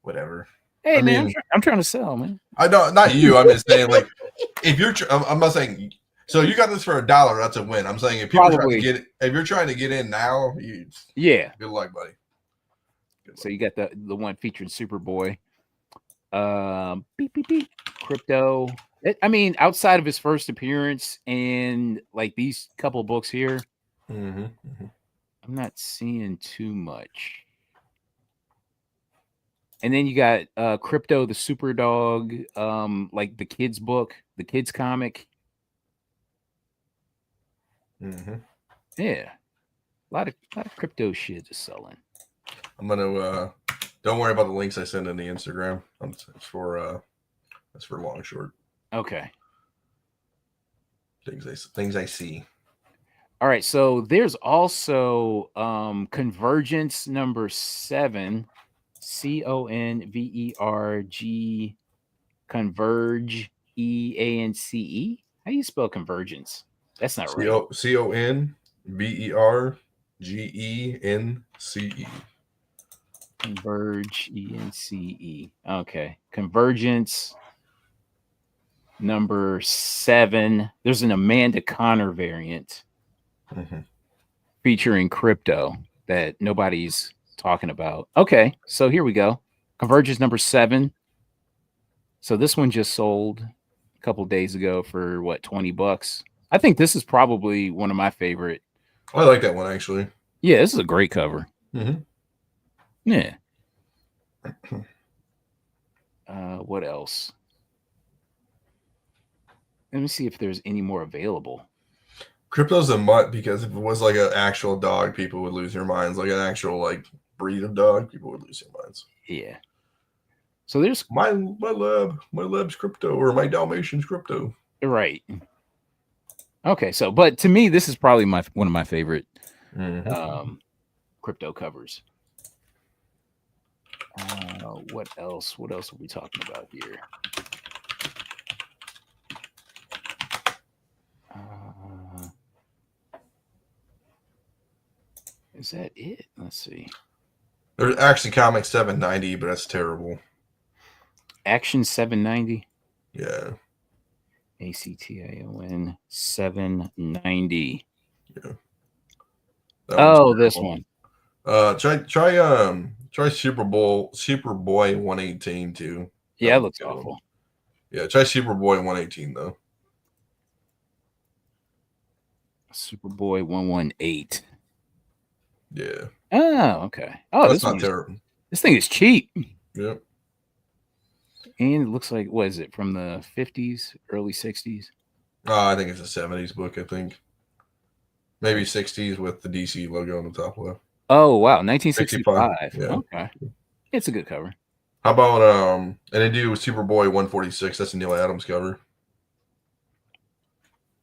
whatever. Hey I man, mean, I'm trying to sell, man. I don't. Not you. I'm just saying, like, if you're, I'm not saying. So you got this for $1. That's a win. I'm saying if people are trying to Probably. get, if you're trying to get in now, you Yeah. good luck, buddy. Good So luck. you got the one featuring Superboy. Beep beep beep. Crypto. I mean, outside of his first appearance and like these couple books here, Mm-hmm. I'm not seeing too much. And then you got Crypto the Super Dog, like the kids book, the kids comic. Mm-hmm. Yeah. A lot of crypto shit is selling. I'm gonna. Don't worry about the links I send in the Instagram. It's for. That's for long short Okay. things I see. All right. So there's also Convergence number 7. Converge Converge EANCE. How do you spell convergence? That's not right. Convergence. Converge ENCE. Okay. Convergence number 7. There's an Amanda Connor variant Mm-hmm. featuring crypto that nobody's talking about. Okay. So here we go. Convergence number 7. So this one just sold a couple days ago for what, $20. I think this is probably one of my favorite. I like that one actually. Yeah, this is a great cover. Mm-hmm. Yeah. What else? Let me see if there's any more available. Crypto's a mutt because if it was like an actual dog, people would lose their minds. Like an actual like breed of dog, people would lose their minds. Yeah. So there's my lab's crypto, or my Dalmatian's crypto. right. Okay, so but to me, this is probably one of my favorite Mm-hmm. crypto covers. What else? What else are we talking about here? Uh, is that it? Let's see. There's Action Comics 790, but that's terrible. Action 790. Yeah. ACTION 790. Yeah. Oh, this one. Try Superboy 118 too. Yeah, it looks awful. One. Yeah, try Superboy 118 though. Superboy 118. Yeah. Oh, okay. Oh, that's not terrible. This thing is cheap. Yep. And it looks like, what is it, from the 50s, early 60s? I think it's a 70s book, I think. Maybe 60s with the DC logo on the top left. Oh, wow. 1965. Yeah. Okay. It's a good cover. How about and they do Superboy 146. That's a Neil Adams cover.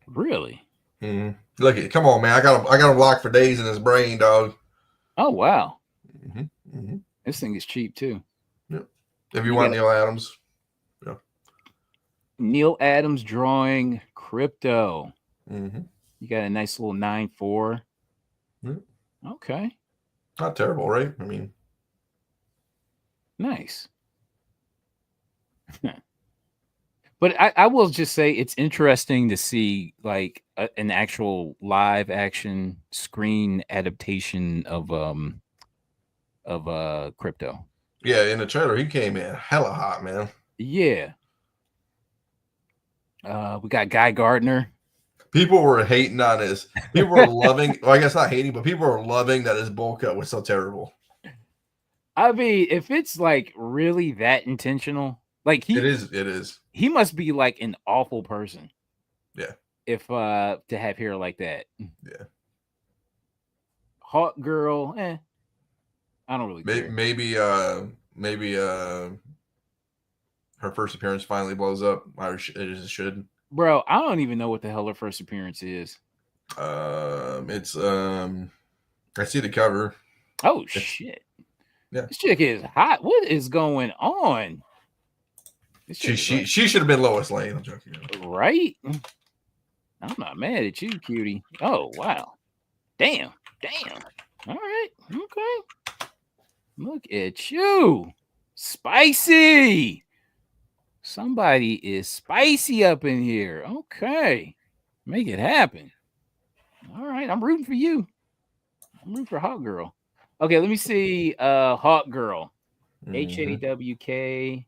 Really? Mm-hmm. Look, come on, man. I got him locked for days in his brain, dog. Oh, wow. Mm-hmm. Mm-hmm. This thing is cheap too. Yep. If you want Neil Adams. Yeah. Neil Adams drawing crypto. Mm-hmm. You got a nice little 9-4. Yep. Okay. Not terrible, right? I mean, nice. But I will just say it's interesting to see like an actual live action screen adaptation of crypto. Yeah, in the trailer he came in hella hot, man. Yeah. We got Guy Gardner. People were hating on his. People were loving. Well, I guess not hating, but people were loving that his bowl cut was so terrible. I mean, if it's like really that intentional, like it is. He must be like an awful person. Yeah. If to have hair like that. Yeah. Hawk Girl, I don't really care. Maybe her first appearance finally blows up. It should. Bro, I don't even know what the hell her first appearance is. It's I see the cover. Oh It's shit. yeah. This chick is hot. What is going on? This chick is like, She should have been Lois Lane. I'm joking. right? I'm not mad at you, cutie. Oh wow. Damn. All right. Okay. Look at you. Spicy. Somebody is spicy up in here. Okay. Make it happen. All right. I'm rooting for you. I'm rooting for Hawk Girl. Okay, let me see. Hawk Girl. HAWKGIRL.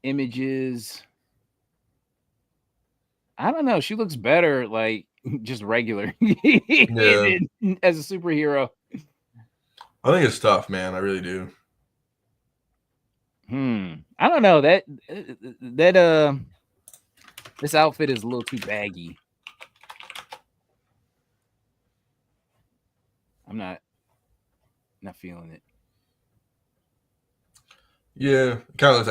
Images. I don't know. She looks better, like just regular Yeah, as a superhero. I think it's tough, man. I really do. I don't know that this outfit is a little too baggy. I'm not feeling it. Yeah, kind of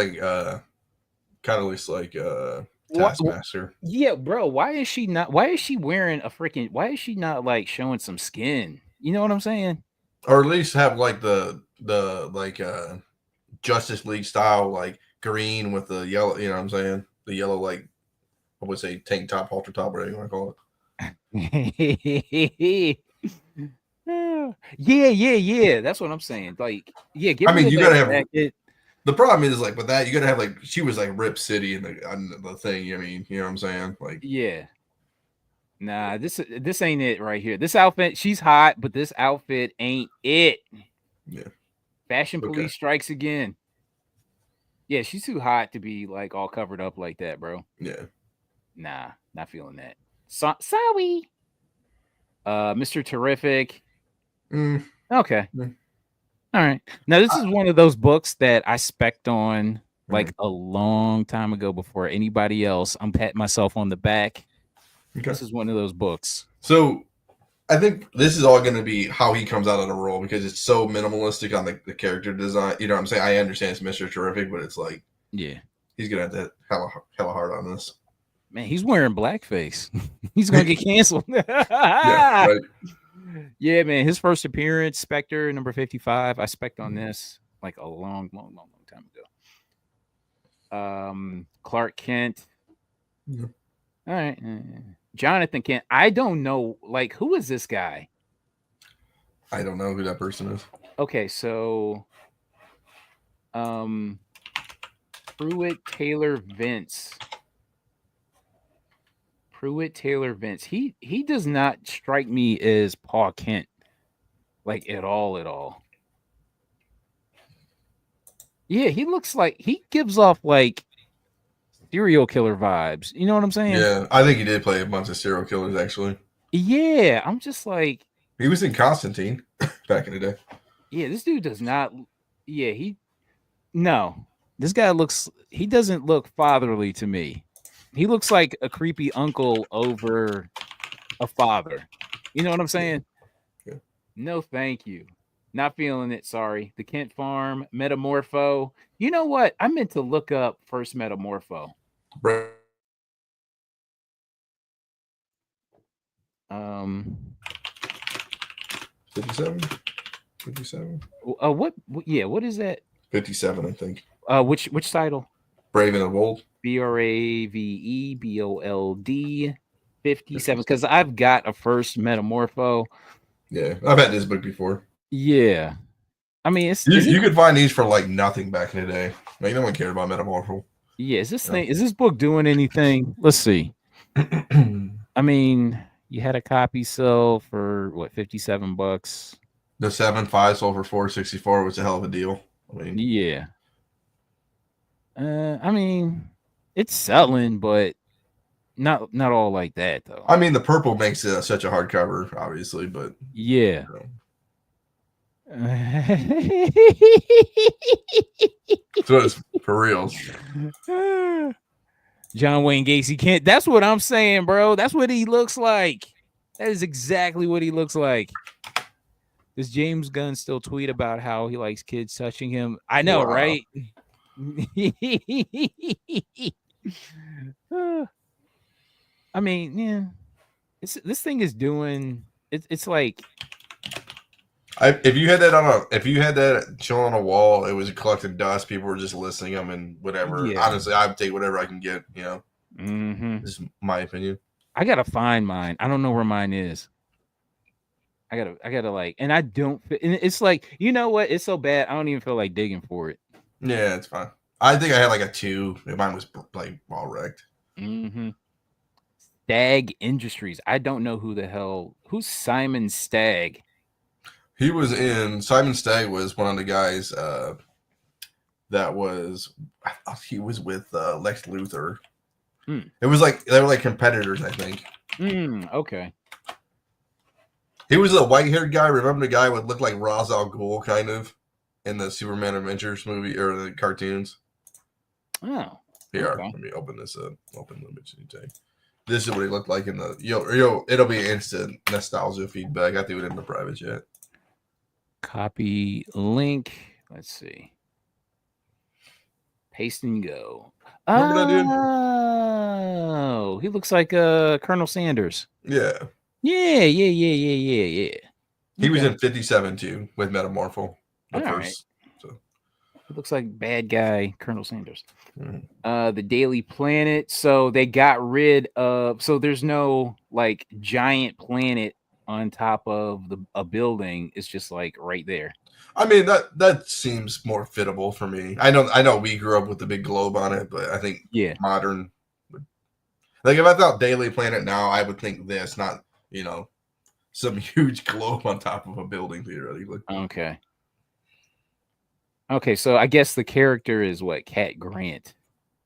looks like Taskmaster, Yeah, bro. Why is she not? Why is she wearing a freaking? Why is she not like showing some skin? You know what I'm saying? or at least have like the like Justice League style like green with the yellow. You know what I'm saying? The yellow like I would say tank top, halter top, whatever you want to call Yeah, yeah. That's what I'm saying. Like, yeah, it. give I me mean, a you leather gotta have. jacket. The problem is like with that, you gotta have like she was like Rip City in the thing. I mean, you know what I'm saying? Like, Yeah. Nah, this ain't it right here. This outfit, she's hot, but this outfit ain't it. yeah, Fashion okay, police strikes again. Yeah, she's too hot to be like all covered up like that, bro. yeah. Nah, not feeling that. Sorry. Mr. Terrific. Mm, Okay. mm, All right. Now this I- is one of those books that I spec'd on like mm, a long time ago before anybody else. I'm patting myself on the back. okay. This is one of those books. So I think this is all going to be how he comes out of the role because it's so minimalistic on the character design. You know what I'm saying? I understand it's Mr. Terrific, but it's like Yeah. he's going to have to hella hard on this. Man, he's wearing blackface. He's gonna get canceled. Yeah, right. Yeah, man. His first appearance, Spectre, number 55. I spec'd on this like a long time ago. Clark Kent. Yeah. All right. Jonathan Kent. I don't know. Like, who is this guy? I don't know who that person is. Okay, so Pruitt Taylor Vince. He does not strike me as Paul Kent, like at all. Yeah, he looks like he gives off like serial killer vibes. You know what I'm saying? Yeah, I think he did play a bunch of serial killers actually. Yeah, I'm just like, He was in Constantine back in the day. yeah, this dude does not. Yeah, no, this guy he doesn't look fatherly to me. He looks like a creepy uncle over a father. You know what I'm saying? Yeah. No, thank you. Not feeling it. Sorry. The Kent Farm, Metamorpho. You know what? I meant to look up first Metamorpho. Bra- 57? 57? What is that? 57, I think. Which title? Brave and the Bold. BRAVEBOLD 57. Because I've got a first Metamorpho. Yeah, I've had this book before. Yeah. I mean, You could find these for like nothing back in the day. Like no one cared about Metamorpho. Yeah, is this book doing anything? Let's see. I mean, you had a copy sell for what, $57? The 7.5 sold for $4.64 was a hell of a deal. I mean, Yeah. I mean, it's selling, but not all like that though. I mean, the purple makes it such a hardcover, obviously, but Yeah. So it's for reals. John Wayne Gacy can't. That's what I'm saying, bro. That's what he looks like. That is exactly what he looks like. Does James Gunn still tweet about how he likes kids touching him? I know, Wow. right? I mean, yeah. This thing is doing it's like If you had that on if you had that chilling on a wall, it was collecting dust. People were just listing them and whatever. yeah. Honestly, I would take whatever I can get. You know, Mm-hmm. this is my opinion. I gotta find mine. I don't know where mine is. I gotta like, and I don't. And it's like, you know what? It's so bad. I don't even feel like digging for it. Yeah, it's fine. I think I had like a 2. Mine was like all wrecked. Mm-hmm. Stag Industries. I don't know who's Simon Stagg. He was in Simon Stagg was one of the guys that was I thought he was with Lex Luthor. It was like they were like competitors, I think. Okay. He was a white-haired guy. Remember the guy would look like Ra's al Ghul, kind of, in the Superman Adventures movie or the cartoons. Oh. Here, okay. let me open this up. Open the image. This is what he looked like in the yo. It'll be instant nostalgia feedback. I threw it in the private chat. Copy link. Let's see. Paste and go. Remember that dude? Oh, he looks like Colonel Sanders. Yeah. Yeah. He was in 57 too with Metamorpho. The All first. Right. So. He looks like bad guy Colonel Sanders. Mm-hmm. The Daily Planet. So they got rid of. So there's no like giant planet on top of a building. It's just like right there. I mean that seems more fittable for me. I know we grew up with the big globe on it, but I think modern like if I thought Daily Planet now, I would think this, not some huge globe on top of a building theoretically. Okay, so I guess the character is what? Cat Grant.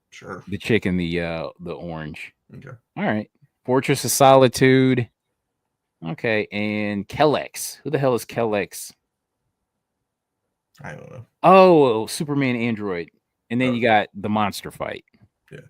Sure. The chick in the orange. Okay. All right. Fortress of Solitude. Okay, and Kellex. Who the hell is Kellex? I don't know. Oh, Superman Android. And then you got the monster fight. Yeah.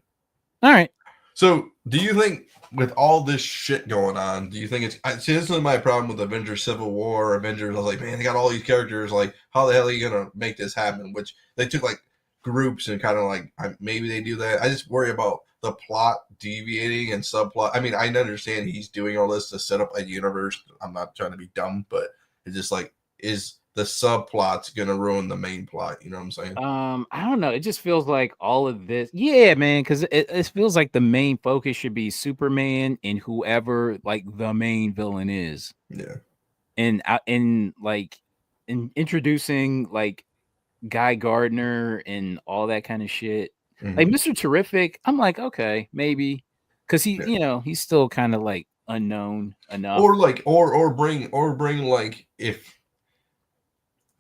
All right. So, do you think with all this shit going on, do you think it's see, this is my problem with Avengers Civil War, Avengers, I was like, man, they got all these characters, like, how the hell are you gonna make this happen? Which they took like groups and kind of like maybe they do that. I just worry about the plot deviating and subplot. I mean, I understand he's doing all this to set up a universe. I'm not trying to be dumb, but it's just like, is the subplot's gonna ruin the main plot? You know what I'm saying? I don't know. It just feels like all of this. Yeah, man, because it feels like the main focus should be Superman and whoever like the main villain is. Yeah. And like in introducing like Guy Gardner and all that kind of shit. Mm-hmm. Like Mr. Terrific, I'm like, okay, maybe. Because he's still kind of like unknown enough. Or like or bring like if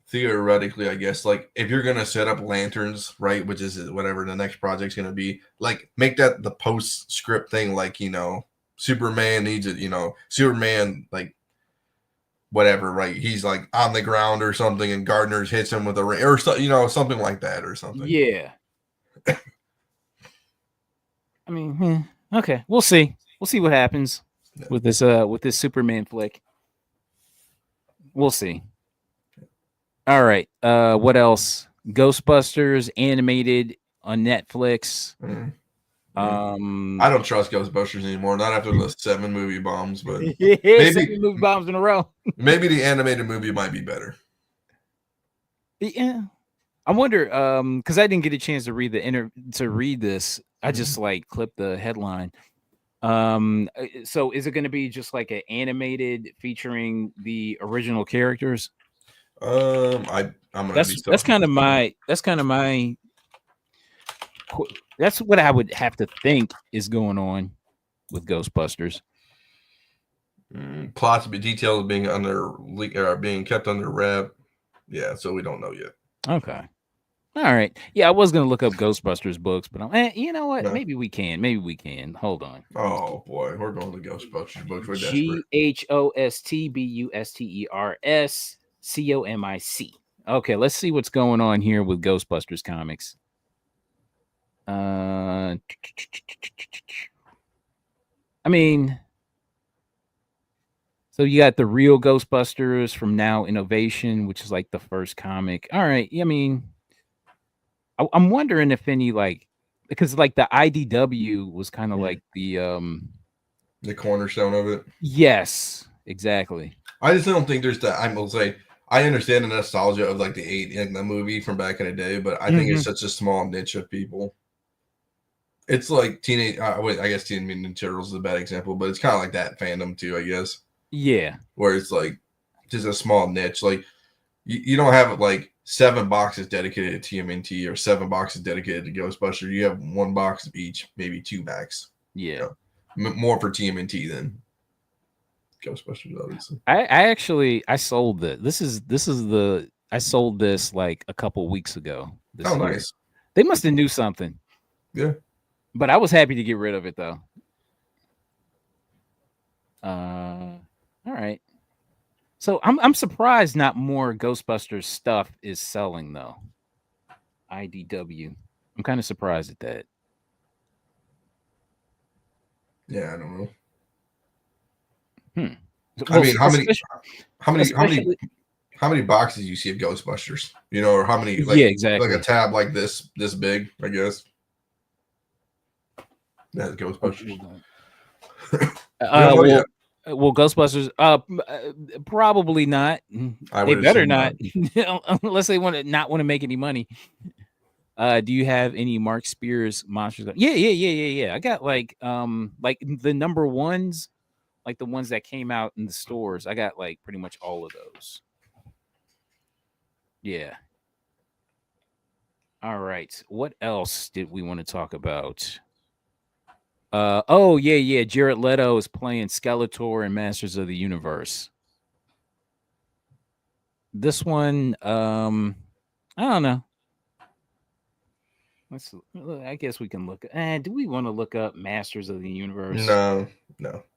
theoretically, I guess, like if you're gonna set up lanterns, right, which is whatever the next project's gonna be, like make that the postscript thing, like Superman needs it, Superman like whatever, right? He's like on the ground or something, and Gardner's hits him with a ring or something like that or something. Yeah. I mean, okay, we'll see. We'll see what happens with this Superman flick. We'll see. All right. What else? Ghostbusters animated on Netflix. Mm-hmm. I don't trust Ghostbusters anymore. Not after the 7 movie bombs, but maybe 7 movie bombs in a row. Maybe the animated movie might be better. Yeah, I wonder. Because I didn't get a chance to read this. I just like clipped the headline. So is it going to be just like an animated featuring the original characters? I'm gonna that's kind of my that's what I would have to think is going on with Ghostbusters. Plots be details being being kept under wrap. Yeah, so we don't know yet. Okay. All right. Yeah, I was gonna look up Ghostbusters books, but you know what? No. Maybe we can. Hold on. Oh boy, we're going to Ghostbusters books. We're desperate. GHOSTBUSTERSCOMIC. Okay, let's see what's going on here with Ghostbusters comics. I mean, So you got the real Ghostbusters from Now Innovation, which is like the first comic. All right. I mean, I'm wondering if any like because like the IDW was kind of like The cornerstone of it. yes, exactly. I just don't think there's that. I will say I understand the nostalgia of like the eight in the movie from back in the day, but I think it's such a small niche of people. It's like teenage. Wait, I guess Teenage Mutant Ninja Turtles is a bad example, but it's kind of like that fandom too. I guess Yeah. where it's like just a small niche. Like you don't have like 7 boxes dedicated to TMNT or 7 boxes dedicated to Ghostbusters. You have 1 box of each, maybe 2 max. Yeah. More for TMNT than Ghostbusters, obviously. I actually I sold it. This is the I sold this like a couple weeks ago this Oh, year. nice. They must have knew something. Yeah. But I was happy to get rid of it though. All right. So I'm surprised not more Ghostbusters stuff is selling though. IDW. I'm kind of surprised at that. Yeah, I don't know. Well, I mean, especially how many boxes you see of Ghostbusters? You know, or how many like yeah, exactly. like a tab like this big, I guess. That's Ghostbusters. Well, Ghostbusters. Probably not. They better not, unless they want to make any money. Do you have any Mark Spears monsters? Yeah. I got like the number ones, like the ones that came out in the stores. I got like pretty much all of those. Yeah. All right. What else did we want to talk about? Oh yeah. Jared Leto is playing Skeletor in Masters of the Universe. This one, I don't know. I guess we can look. Do we want to look up Masters of the Universe? No.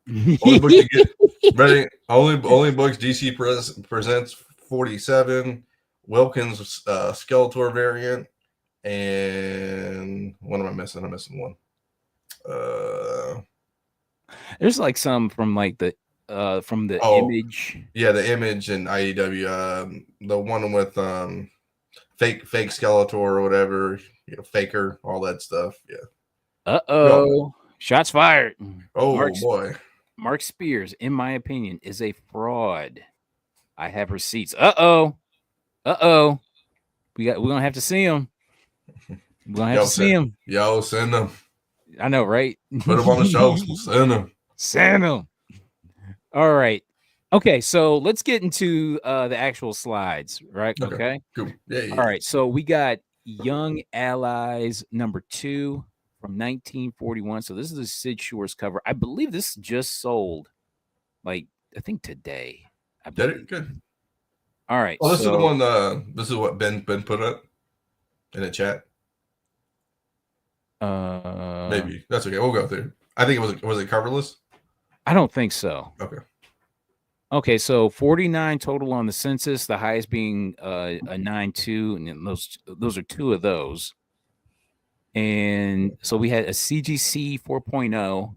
Only books you get ready. Only books DC presents 47 Wilkins Skeletor variant, and what am I missing? I'm missing one. There's like some from like the Image. Yeah, the Image and IEW. The one with fake Skeletor or whatever, Faker, all that stuff. Yeah. Shots fired. Oh boy. Mark Spears, in my opinion, is a fraud. I have receipts. We're gonna have to see him. We're gonna have to see him. Yo, send them. I know, right? Put them on the shelves. Send them. Send them. All right. Okay, so let's get into the actual slides, right? Okay. Cool. Yeah. All right. So we got Young Allies #2 from 1941. So this is a Sid Shores cover. I believe this just sold, like I think today. I Did it? Good. All right. Well, this is the one. This is what Ben put up in the chat. Maybe that's okay. We'll go through. I think it was it coverless. I don't think so. Okay. Okay, so 49 total on the census, the highest being a 9.2, and then those are 2 of those. And so we had a CGC 4.0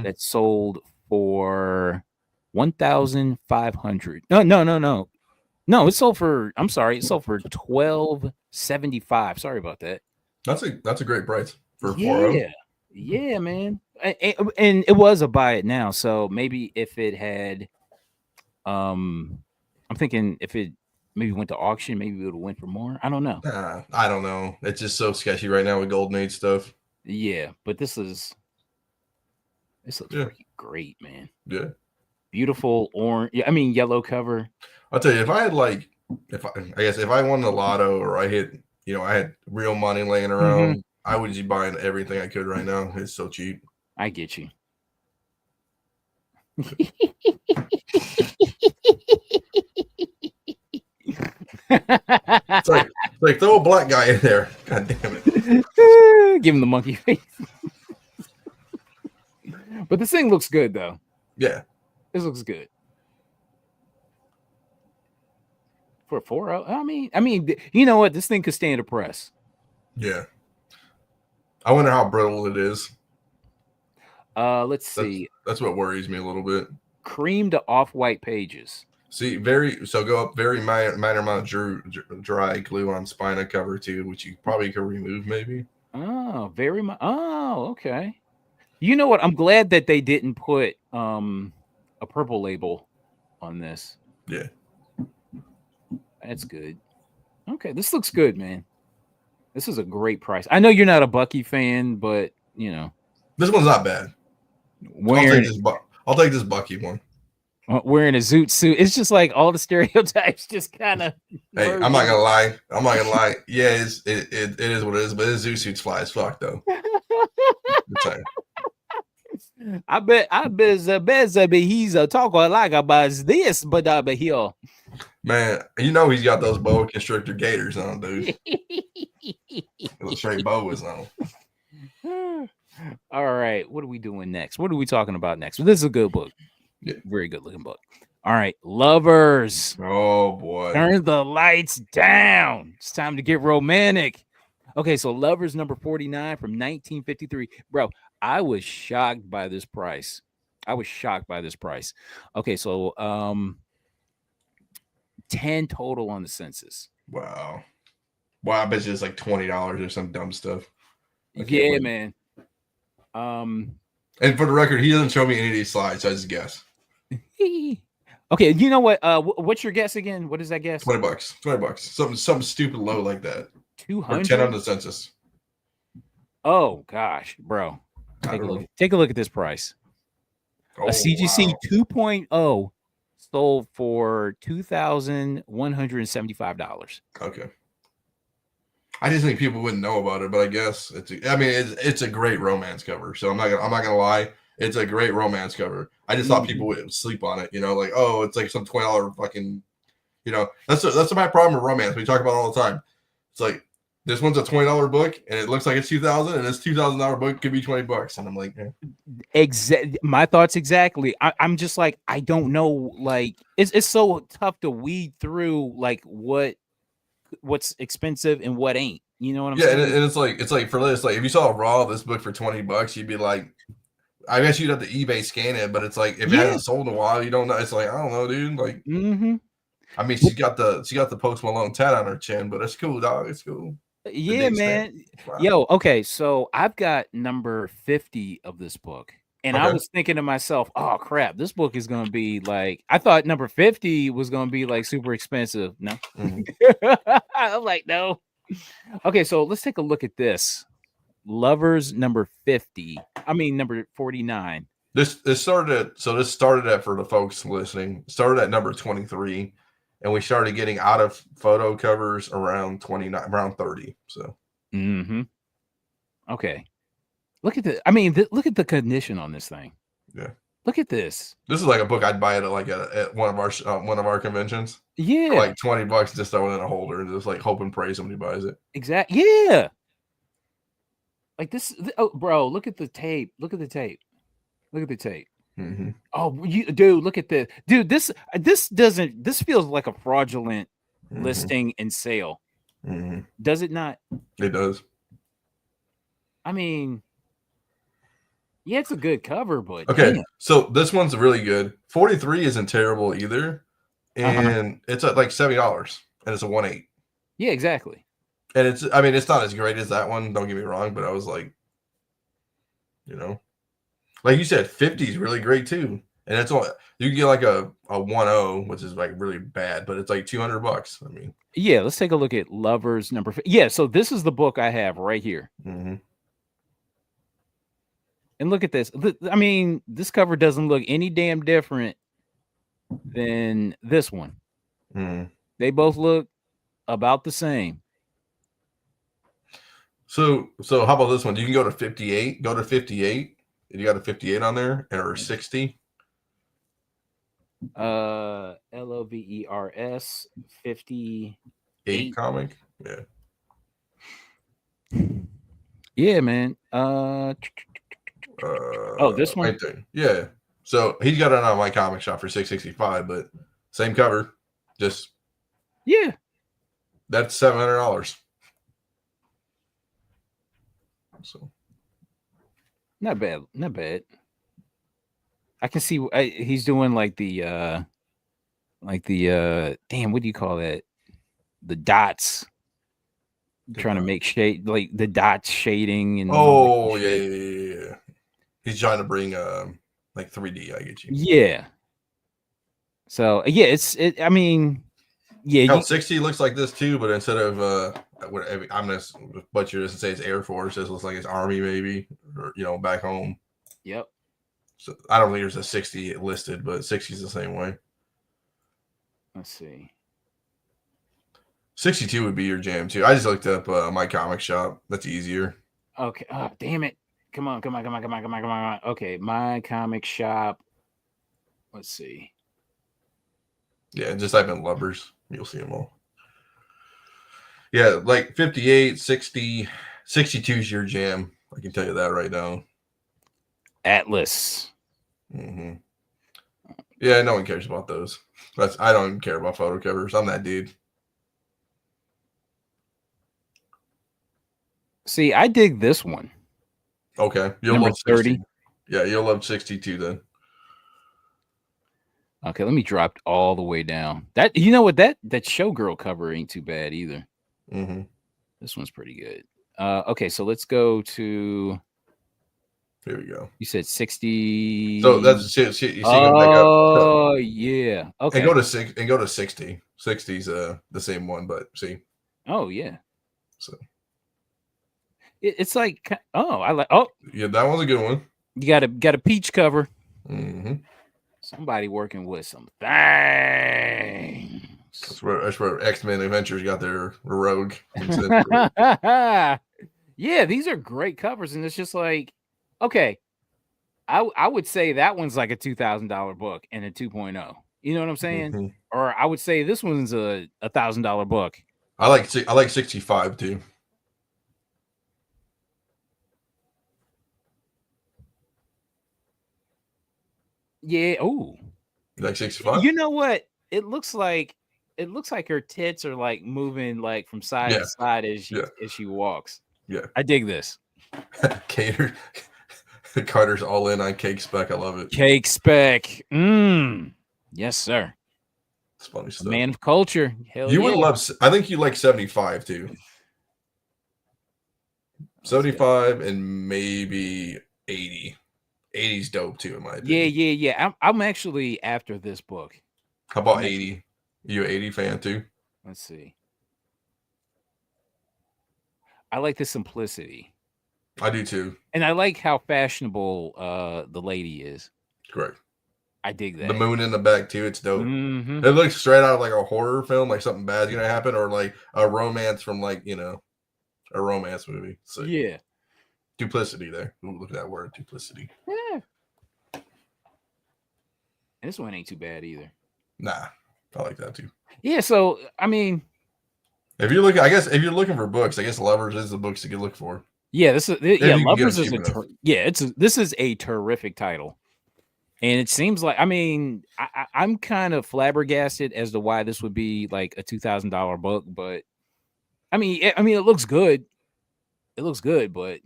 that sold for 1,500. No. No, it sold for it sold for 1,275. Sorry about that. That's a great price for 4.0. Yeah, man. And it was a buy it now, so maybe if it had I'm thinking if it maybe went to auction, maybe it would have went for more. I don't know. I don't know. It's just so sketchy right now with Golden Age stuff. Yeah, but this looks freaking great, man. Yeah. Beautiful orange. Yeah, I mean yellow cover. I'll tell you, if I had like if I won the lotto or I hit, I had real money laying around, I would just be buying everything I could right now. It's so cheap. I get you. It's like throw a black guy in there. God damn it. Give him the monkey face. But this thing looks good though. Yeah. This looks good. For 4.0. I mean, you know what? This thing could stand a press. Yeah. I wonder how brittle it is. Let's see. That's what worries me a little bit. cream to off-white pages. See, go up very minor amount of dry glue on spina cover too, which you probably could remove maybe. Oh, very much. Oh, okay. You know what? I'm glad that they didn't put a purple label on this. Yeah. That's good. Okay, this looks good, man. This is a great price. I know you're not a Bucky fan, but you know, This one's not bad. wearing I'll take this Bucky one. wearing a zoot suit. It's just like all the stereotypes just kind of. Hey, I'm not gonna lie. Yeah, it is what it is, but his zoot suit's fly as fuck though. I bet he's a talker like about this, but here. Man, you know he's got those boa constrictor gators on, dude. The straight boas on. All right, what are we doing next? What are we talking about next? Well, this is a good book. Yeah. Very good looking book. All right, Lovers. Oh boy. Turn the lights down. It's time to get romantic. Okay, so Lovers number 49 from 1953. Bro, I was shocked by this price. Okay, so 10 total on the census. Wow. I bet you it's like $20 or some dumb stuff. Yeah, man. And for the record, he doesn't show me any of these slides, so I just guess. Okay, you know what? What's your guess again? What is that guess? $20. Something stupid low like that. 200. Or 10 on the census. Oh gosh, bro. Take a look at this price. A CGC 2.0 sold for $2,175. Okay. I just think people wouldn't know about it, but I guess it's a great romance cover. So I'm not gonna lie, it's a great romance cover. I just thought people would sleep on it, like, oh, it's like some $20 fucking, that's my problem with romance. We talk about it all the time. It's like this one's a $20 book and it looks like it's $2,000, and this $2,000 book could be $20, and I'm like, my thoughts exactly. I'm just like, I don't know, like it's so tough to weed through like what's expensive and what ain't. You know what I'm saying? And it's like for this, like if you saw a raw of this book for $20, you'd be like, I guess you'd have to eBay scan it, but it's like if it hasn't sold in a while, you don't know. It's like, I don't know, dude. Like, I mean, she's got the Post Malone tat on her chin, but it's cool, dog. It's cool. Yeah, man. Wow. Yo, okay, so I've got number 50 of this book. And I was thinking to myself, oh crap, this book is gonna be like, I thought number 50 was gonna be like super expensive. No. I'm like, no. Okay, so let's take a look at this. Lovers number 50. I mean number 49. This started at for the folks listening, started at number 23. And we started getting out of photo covers around 30. So, okay. Look at look at the condition on this thing. Yeah. Look at this. This is like a book I'd buy at one of our conventions. Yeah. For like $20 just throw it in a holder and just like hope and pray somebody buys it. Exactly. Yeah. Like this. Oh, bro, look at the tape. Look at the tape. Mm-hmm. Oh, dude, look at this. Dude, this feels like a fraudulent listing and sale. Mm-hmm. Does it not? It does. I mean, yeah, it's a good cover, but okay. Damn. So this one's really good. 43 isn't terrible either. And it's at like $70 and it's a 1/8. Yeah, exactly. And it's not as great as that one, don't get me wrong, but I was like, like you said, 50 is really great too, and it's all you can get like a 1.0, which is like really bad, but it's like $200. I mean, yeah. Let's take a look at Lovers number 50. Yeah, so this is the book I have right here, and look at this. I mean, this cover doesn't look any damn different than this one. They both look about the same. So how about this one? You can go to 58. Go to 58. You got a 58 on there or 60? LOVERS 58 comic. Yeah, man. This one. Right there. Yeah. So he's got it on my comic shop for $665, but same cover. Just that's $700. So not bad. I can see he's doing like the damn, what do you call that? The dots, trying to make shade, like the dots shading and all that Oh yeah, shit. yeah. He's trying to bring like 3D. I get you. Yeah. So yeah, I mean, yeah, Hell, 60 looks like this too, but instead of I'm gonna butcher this and say it's Air Force. This looks like it's Army, maybe, or back home. Yep. So I don't think there's a 60 listed, but 60 is the same way. Let's see. 62 would be your jam too. I just looked up my comic shop. That's easier. Okay. Oh, damn it. Come on. Okay, my comic shop. Let's see. Yeah, just type in lovers. You'll see them all. Yeah, like 58, 60, 62 is your jam. I can tell you that right now. Atlas. Mm-hmm. Yeah, no one cares about those. I don't even care about photo covers. I'm that dude. See, I dig this one. Okay, you'll Number love 30. Yeah, you'll love 62 then. Okay, let me drop all the way down. That you know what that showgirl cover ain't too bad either. Mm-hmm. This one's pretty good. Okay, so let's go to. Here we go. You said 60. So that's you see them back up. Oh yeah. Okay. And go to 60. 60's the same one, but see. Oh yeah. So it's like I like. Oh yeah, that one's a good one. You got a peach cover. Mm-hmm. Somebody working with some things. That's where X-Men Adventures got their rogue. Yeah, these are great covers, and it's just like, okay, I would say that one's like a $2,000 book and a 2.0. You know what I'm saying? Mm-hmm. Or I would say this one's a $1,000 book. I like 65 too. Yeah. Oh, like 65. You know what? It looks like her tits are like moving like from side to side as she walks. Yeah, I dig this. Carter's all in on Cake Spec. I love it. Cake Spec. Yes, sir. It's funny stuff. A man of culture. Hell you yeah. would love. I think you like 75 too. 75 and maybe 80. 80's dope too, in my opinion. Yeah. I'm actually after this book. How about 80? You an 80 fan too? Let's see. I like the simplicity. I do too. And I like how fashionable the lady is. Correct. I dig that. The moon in the back too. It's dope. Mm-hmm. It looks straight out of like a horror film, like something bad's gonna happen, or like a romance from like a romance movie. So yeah. Duplicity there. Ooh, look at that word, duplicity. Yeah. And this one ain't too bad either. Nah, I like that too. Yeah, so I mean, if you're looking for books, I guess Lovers is the books you can look for. Yeah, this is Lovers is this is a terrific title, and it seems like I'm kind of flabbergasted as to why this would be like a $2,000 book, but I mean it looks good. It looks good, but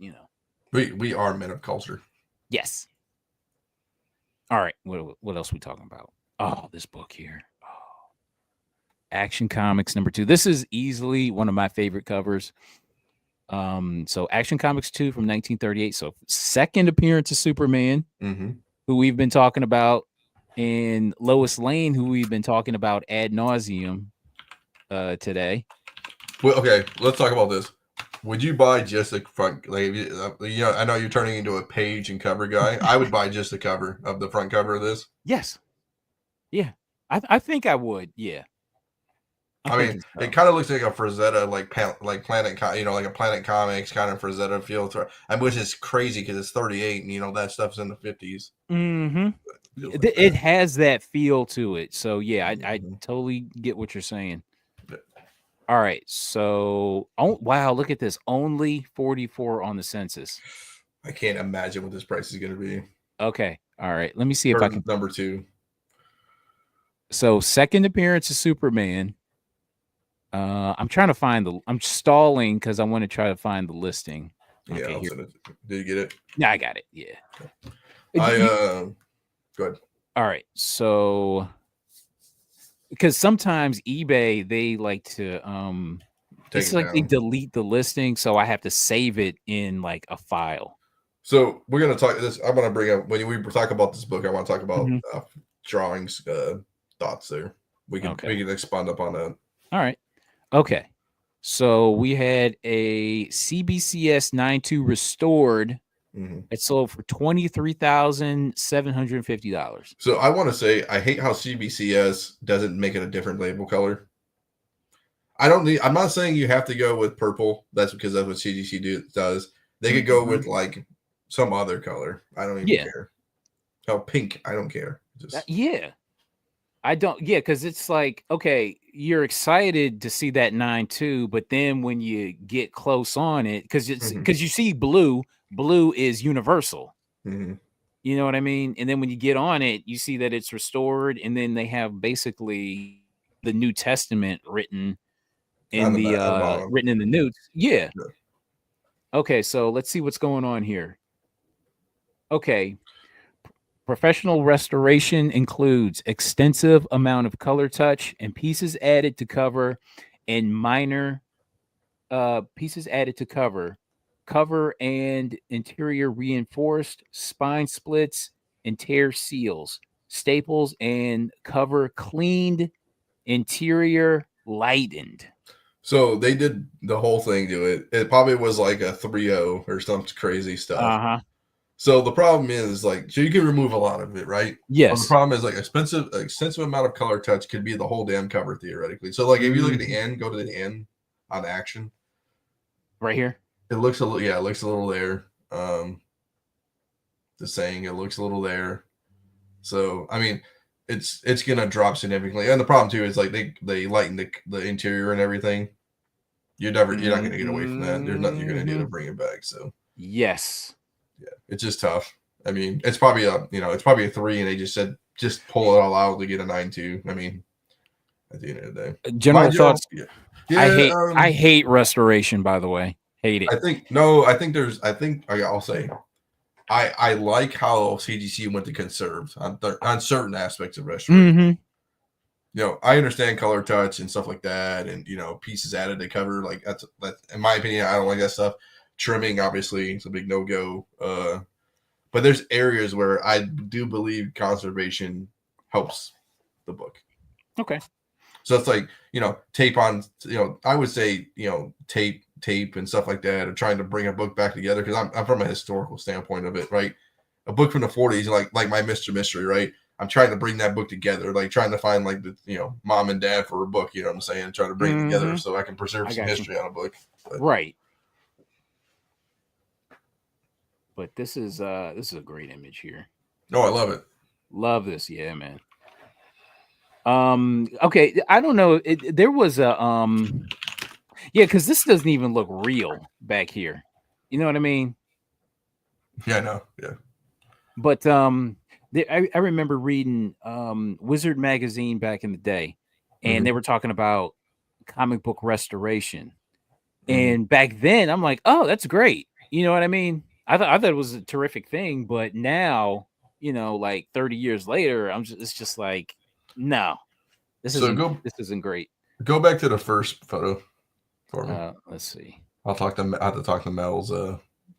we are men of culture. Yes. All right, what else are we talking about? Oh, this book here. Oh. Action Comics #2. This is easily one of my favorite covers. So Action Comics 2 from 1938. So second appearance of Superman, who we've been talking about, and Lois Lane, who we've been talking about ad nauseum today. Well, okay, let's talk about this. Would you buy just the front? Like, I know you're turning into a page and cover guy. I would buy just the cover of the front cover of this. Yes. Yeah, I think I would. Yeah. I mean, it kind of looks like a Frazetta, like Planet, like a Planet Comics kind of Frazetta feel. Which is crazy because it's 38, and that stuff's in the 50s. Mm-hmm. It has that feel to it. So yeah, I totally get what you're saying. Yeah. All right, so wow, look at this. Only 44 on the census. I can't imagine what this price is going to be. Okay, all right. Let me see if I can. Number 2. So second appearance of Superman. I'm trying to find I'm stalling because I want to try to find the listing. Okay, yeah, did you get it? Yeah, I got it. Yeah. Good. All right. So because sometimes eBay they like to Take it's it like they down. delete the listing, so I have to save it in like a file. So we're gonna talk this. I'm gonna bring up when we talk about this book. I want to talk about Mhm. drawings, thoughts there. We Okay. can expand upon that. All right. Okay. So we had a CBCS 92 restored. Hmm. It sold for $23,750. So I want to say I hate how CBCS doesn't make it a different label color. I don't need. I'm not saying you have to go with purple. That's because that's what does. They could go Mhm. with like some other color. I don't even Yeah. care. Oh, pink. I don't care. Just Yeah. I don't, yeah, because it's like, okay, you're excited to see that 9.2, but then when you get close on it, hmm because you see blue is universal. hmm You know what I mean? And then when you get on it, you see that it's restored, and then they have basically the New Testament on the back, on the bottom. written in the notes. Yeah. Yeah. Okay, so let's see what's going on here. Okay. Professional restoration includes extensive amount of color touch and pieces added to cover and minor pieces added to cover and interior reinforced, spine splits and tear seals, staples and cover cleaned, interior lightened. So they did the whole thing to it. It probably was like a 3.0 or some crazy stuff. Uh-huh. So the problem is like, so you can remove a lot of it, right? But the Yes. problem is like extensive amount of color touch could be the whole damn cover theoretically. So like if you look at the Mhm. end, go to the end on action. Right here. It looks a little, yeah, it looks a little there. Um, the saying it looks a little there. So I mean, it's gonna drop significantly. And the problem too is like they lighten the interior and everything. You're not gonna get away from that. There's nothing you're gonna do to Mhm. bring it back. So Yes. yeah, it's just tough. I mean, it's probably it's probably a 3, and they just said just pull it all out to get a 9.2. I mean, at the end of the day, General mind you, thoughts. yeah, I yeah. hate I hate restoration, by the way. Hate it. I think no, I think there's, I think I'll say, I like how CGC went to conserve on certain aspects of restoration. Mhm. I understand color touch and stuff like that, and pieces added to cover like that. In my opinion, I don't like that stuff. Trimming obviously is a big no go. But there's areas where I do believe conservation helps the book. Okay. So it's like, tape on, I would say, tape and stuff like that, or trying to bring a book back together. Cause I'm from a historical standpoint of it, right? A book from the 40s, like my Mr. Mystery, right? I'm trying to bring that book together, like trying to find like the, mom and dad for a book, you know what I'm saying? Try to bring it together Mhm. so I can preserve I some got you. history on a book. But Right. But this is a great image here. no, I love it. Love this. Yeah, man. Okay, I don't know. There was a yeah, because this doesn't even look real back here. You know what I mean? Yeah, no, yeah. But I remember reading Wizard magazine back in the day, and Mm-hmm. they were talking about comic book restoration. Mm-hmm. And back then, I'm like, oh, that's great. You know what I mean? I thought it was a terrific thing, but now, like 30 years later, it's just like, no, this So isn't go this isn't great. go back to the first photo for me. Let's see. I have to talk to Mel's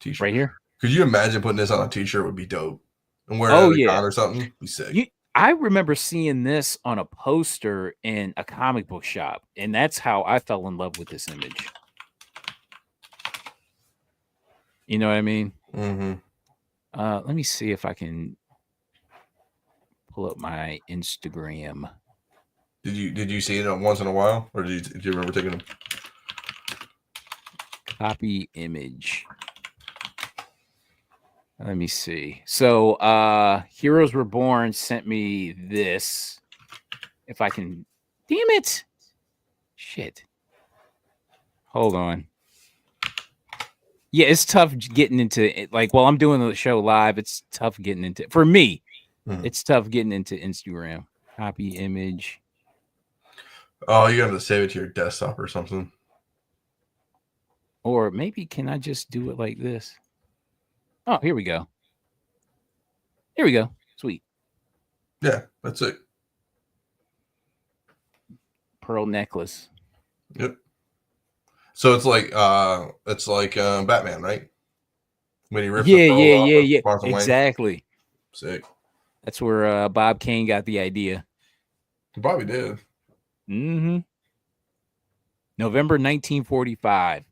t-shirt. Right here. Could you imagine putting this on a t-shirt would be dope? And wearing it Oh at a yeah. con or something? Be sick. You I remember seeing this on a poster in a comic book shop, and that's how I fell in love with this image. You know what I mean? Mm-hmm. Let me see if I can pull up my Instagram. Did you see it once in a while, or did you remember taking them? Copy image. Let me see. So Heroes Reborn sent me this. If I can, damn it. Shit. Hold on. Yeah, it's tough getting into it. Like while I'm doing the show live, it's tough getting into, for me, Mm-hmm. it's tough getting into Instagram. Copy image. Oh, you have to save it to your desktop or something. Or maybe can I just do it like this? Oh, here we go. Here we go. Sweet. Yeah, that's it. Pearl necklace. Yep. So it's like Batman, right? When he rips the Yeah, pearls yeah, off yeah, of yeah. Martha Wayne. Exactly. Sick. That's where Bob Kane got the idea. He probably did. Mm-hmm. November 1945.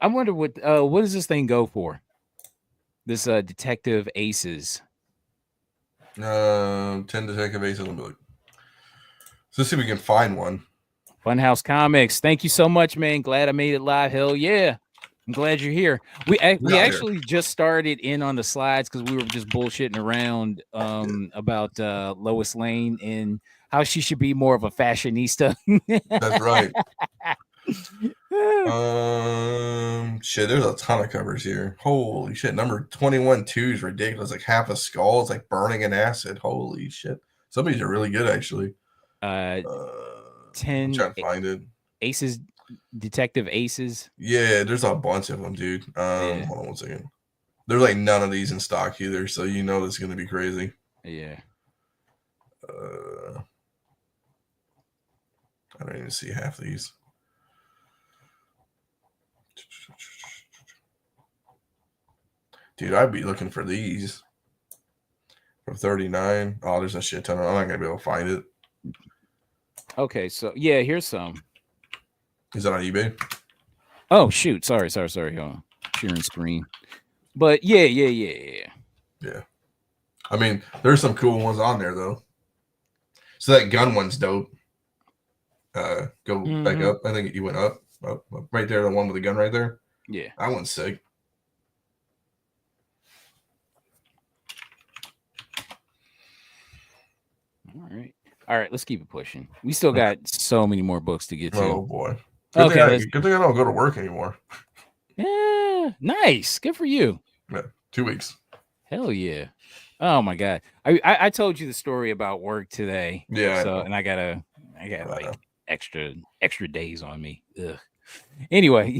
I wonder what does this thing go for? This Detective Aces. 10 Detective Aces. Let me look. So let's see if we can find one. Funhouse Comics. Thank you so much, man. Glad I made it live. Hell yeah. I'm glad you're here. We Yeah, actually just started in on the slides because we were just bullshitting around about Lois Lane and how she should be more of a fashionista. that's right. Shit, there's a ton of covers here. Holy shit, number 21 2 is ridiculous. Like half a skull is like burning in acid. Holy shit. Some of these are really good, actually. I'm 10 trying to find it. Aces, Detective Aces. Yeah, there's a bunch of them, dude. Yeah. Hold on one second. There's like none of these in stock either, so you know this is gonna be crazy. Yeah. I don't even see half of these. Dude, I'd be looking for these for 39. Oh, there's a shit ton. I'm not gonna be able to find it. Okay, so yeah, here's some. Is that on eBay? Oh shoot! Sorry. Hold on. Sharing screen. But yeah. Yeah. I mean, there's some cool ones on there though. So that gun one's dope. Go back up. I think you went up, right there. The one with the gun right there. Yeah. That one's sick. All right. Let's keep it pushing. We still got so many more books to get to. Oh boy. Good thing I don't go to work anymore. Yeah, nice. Good for you. Yeah, 2 weeks. Hell yeah. Oh my god. I told you the story about work today. Yeah. So and I got like extra days on me. Ugh. Anyway,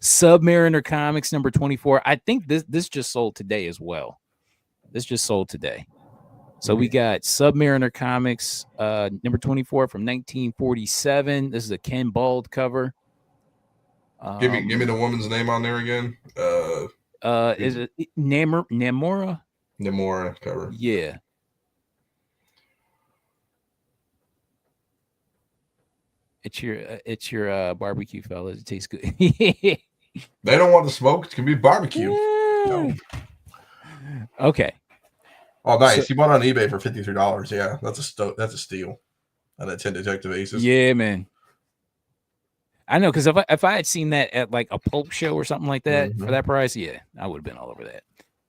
Submariner Comics number 24. I think this just sold today as well. This just sold today. So we got Submariner Comics number 24 from 1947. This is a Ken Bald cover. Give me the woman's name on there again. Is it Namora? Namora cover. Yeah. It's your barbecue, fellas. It tastes good. They don't want to smoke. It can be barbecue. Yeah. No. Okay. Oh, nice. You bought on eBay for $53. Yeah, that's a steal. On that 10 Detective Aces. Yeah, man. I know, because if I had seen that at like a pulp show or something like that for that price, yeah, I would have been all over that.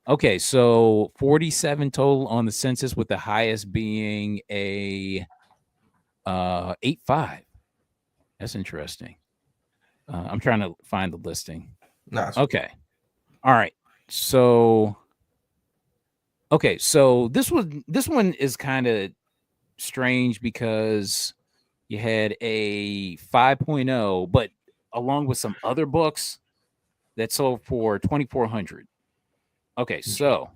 Okay, so 47 total on the census, with the highest being a 8.5. That's interesting. I'm trying to find the listing. Nice. Okay. All right. So this one is kind of strange because you had a 5.0, but along with some other books that sold for 2,400. Okay, so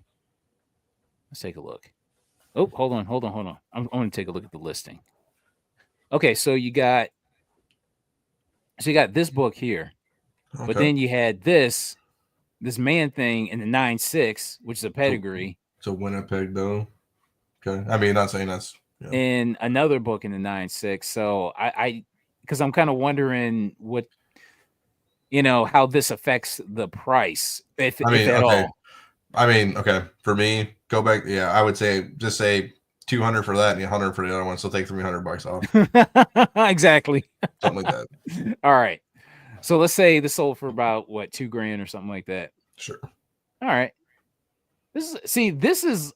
let's take a look. Oh, hold on. I'm going to take a look at the listing. Okay, so you got this book here, but then you had this man thing in the 9.6, which is a pedigree. It's a Winnipeg though. Okay, I mean, not saying that's. Yeah. And another book in the 9.6. So I because I'm kind of wondering what, how this affects the price, if at all. I mean, okay, for me, go back. Yeah, I would say just say 200 for that and 100 for the other one. So take $300 off. Exactly. Something like that. All right. So let's say this sold for about what, $2,000 or something like that. Sure. All right. This is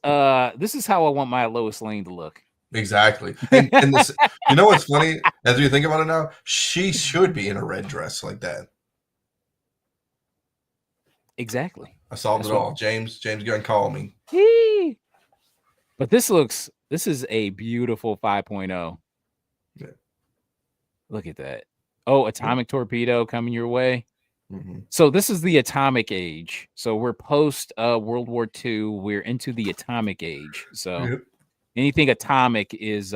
how I want my Lois Lane to look. Exactly. And this, you know what's funny? As we think about it now, she should be in a red dress like that. Exactly. I solved it all. James, go and call me. But this is a beautiful 5.0. Yeah. Look at that. Oh, atomic torpedo coming your way. Mm-hmm. So this is the atomic age. So we're post World War II. We're into the atomic age. So Yep. anything atomic is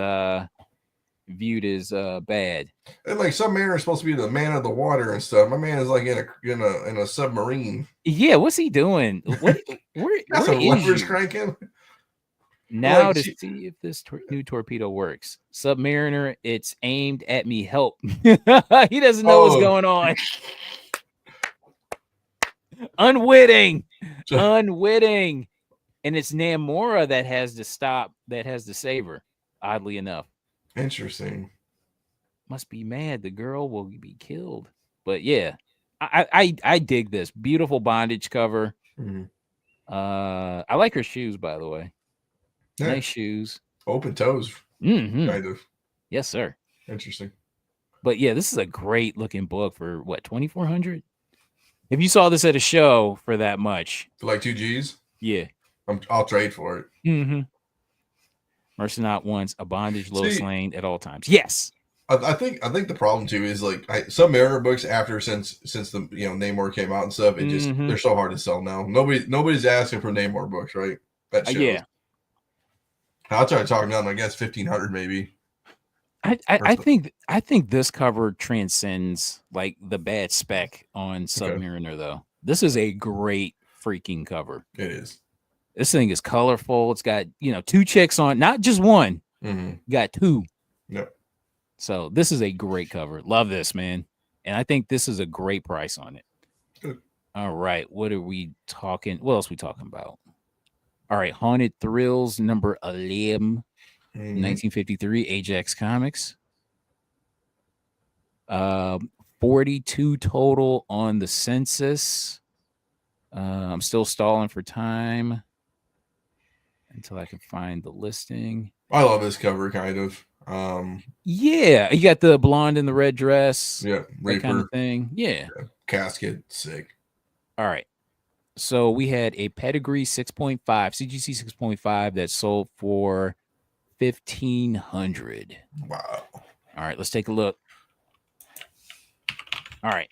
viewed as bad. And like Submariner is supposed to be the man of the water and stuff. My man is like in a submarine. Yeah, what's he doing? What? Got Where some is levers you cranking. now Like to she, see if this new torpedo works? Submariner, it's aimed at me. Help! He doesn't know what's oh, going on. Unwitting, unwitting, and it's Namora that has to stop. That has to save her. Oddly enough, interesting. must be mad. The girl will be killed. But yeah, I dig this beautiful bondage cover. Mm-hmm. I like her shoes, by the way. Yeah, Nice shoes. open toes, Mm-hmm. kind of Yes, sir. interesting. But yeah, this is a great looking book for what, 2,400? If you saw this at a show for that much, For like 2 Gs, yeah. I'll trade for it. Mm-hmm. Mercy not once, a bondage Lois See, Lane at all times. Yes. I think the problem too is like some Mariner books after since the Namor came out and stuff, it just Mm-hmm. they're so hard to sell now. Nobody's asking for Namor books, right? That shows. Yeah. I'll try to talk down. I guess 1,500 maybe. I think this cover transcends like the bad spec on Okay, Submariner though. This is a great freaking cover. it is. This thing is colorful. It's got, two chicks on, not just one. Mm-hmm. You got two. Yep. So this is a great cover. Love this, man. And I think this is a great price on it. Good. All right. What are we talking? What else we talking about? All right. Haunted Thrills number 11, Mm-hmm. 1953, Ajax Comics. 42 total on the census. I'm still stalling for time until I can find the listing. I love this cover, kind of. Yeah, you got the blonde in the red dress, Yeah, that Reaper, kind of thing. Yeah. casket, sick. All right. So we had a pedigree 6.5, CGC 6.5 that sold for 1,500. Wow. All right, let's take a look. All right.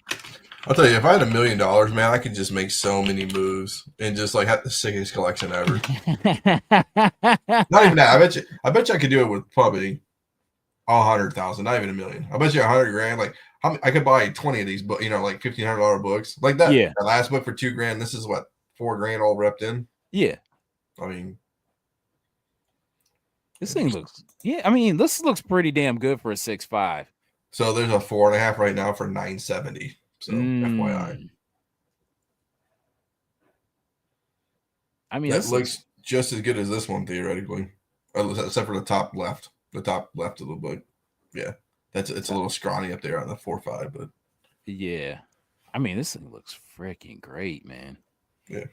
I'll tell you, if I had $1 million, man, I could just make so many moves and just like have the sickest collection ever. Not even that. I bet you I could do it with probably 100,000, not even $1 million. I bet you 100 grand. Like I could buy 20 of these, but like $1,500 books like that. Yeah. That last book for $2 grand. This is what, 4 grand all wrapped in. Yeah. I mean, this thing looks. Yeah, I mean, this looks pretty damn good for a 6.5. so there's a 4.5 right now for $970. So FYI, I mean, that looks just as good as this one theoretically, except for the top left of the book. Yeah, it's a little scrawny up there on the 4.5, but yeah, I mean, this thing looks freaking great, man. Yeah,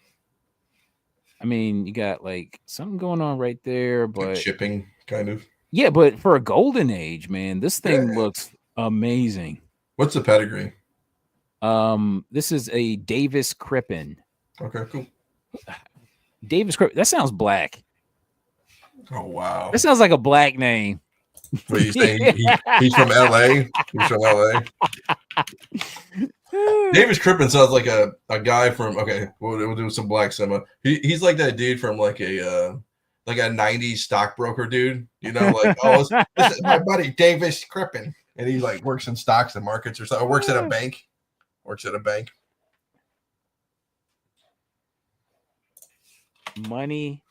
I mean, you got like something going on right there, but like shipping kind of. Yeah, but for a golden age, man, this thing looks amazing. What's the pedigree? This is a Davis Crippen. Okay, cool. Davis Crippen. That sounds black. Oh wow, That sounds like a black name. What are you saying? He's from LA. He's from LA. Davis Crippen sounds like a guy from. Okay, we'll do some black cinema. He's like that dude from like a 90s stockbroker dude. Like this is my buddy Davis Crippen, and he like works in stocks and markets or something. Works at a bank. Money,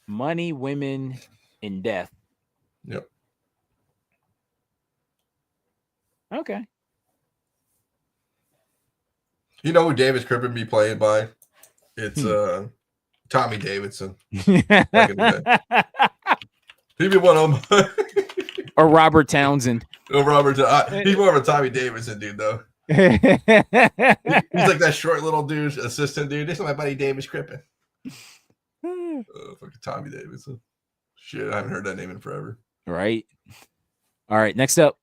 women, and death. Yep. Okay. You know who Davis Crippen be played by? It's Tommy Davidson. Back in the day. He'd be one of them. Or Robert Townsend. He's more of a Tommy Davidson dude, though. He's like that short little dude, assistant dude. This is my buddy Davis Crippen. Fucking Tommy Davidson. Shit, I haven't heard that name in forever. Right. All right. Next up,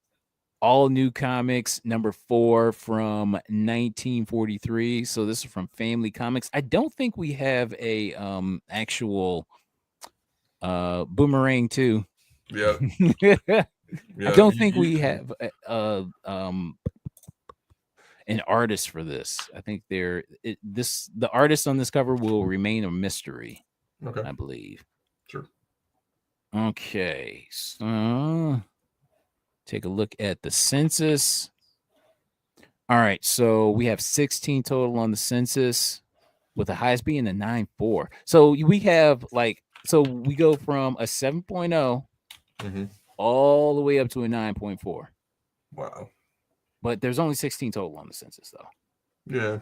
All New Comics number 4 from 1943. So this is from Family Comics. I don't think we have a actual Boomerang 2. Yeah. I don't think we have an an artist for this. I think the artist on this cover will remain a mystery, Okay. I believe. Sure. Okay, so take a look at the census. All right, so we have 16 total on the census, with the highest being a 9.4. So we have we go from a 7.0 Mm-hmm. all the way up to a 9.4. Wow. But there's only 16 total on the census, though. Yeah.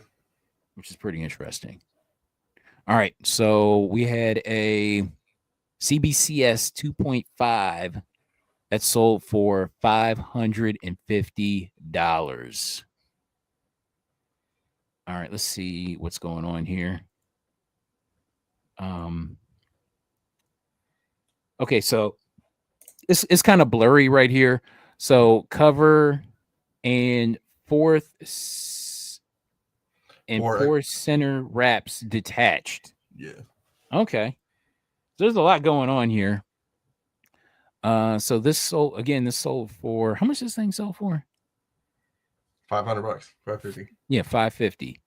Which is pretty interesting. All right, so we had a CBCS 2.5 that sold for $550. All right, let's see what's going on here. Okay, so it's kind of blurry right here. So cover and fourth center wraps detached. Yeah. Okay. So there's a lot going on here. So this sold for how much this thing sold for? $500, $550. Yeah, $550.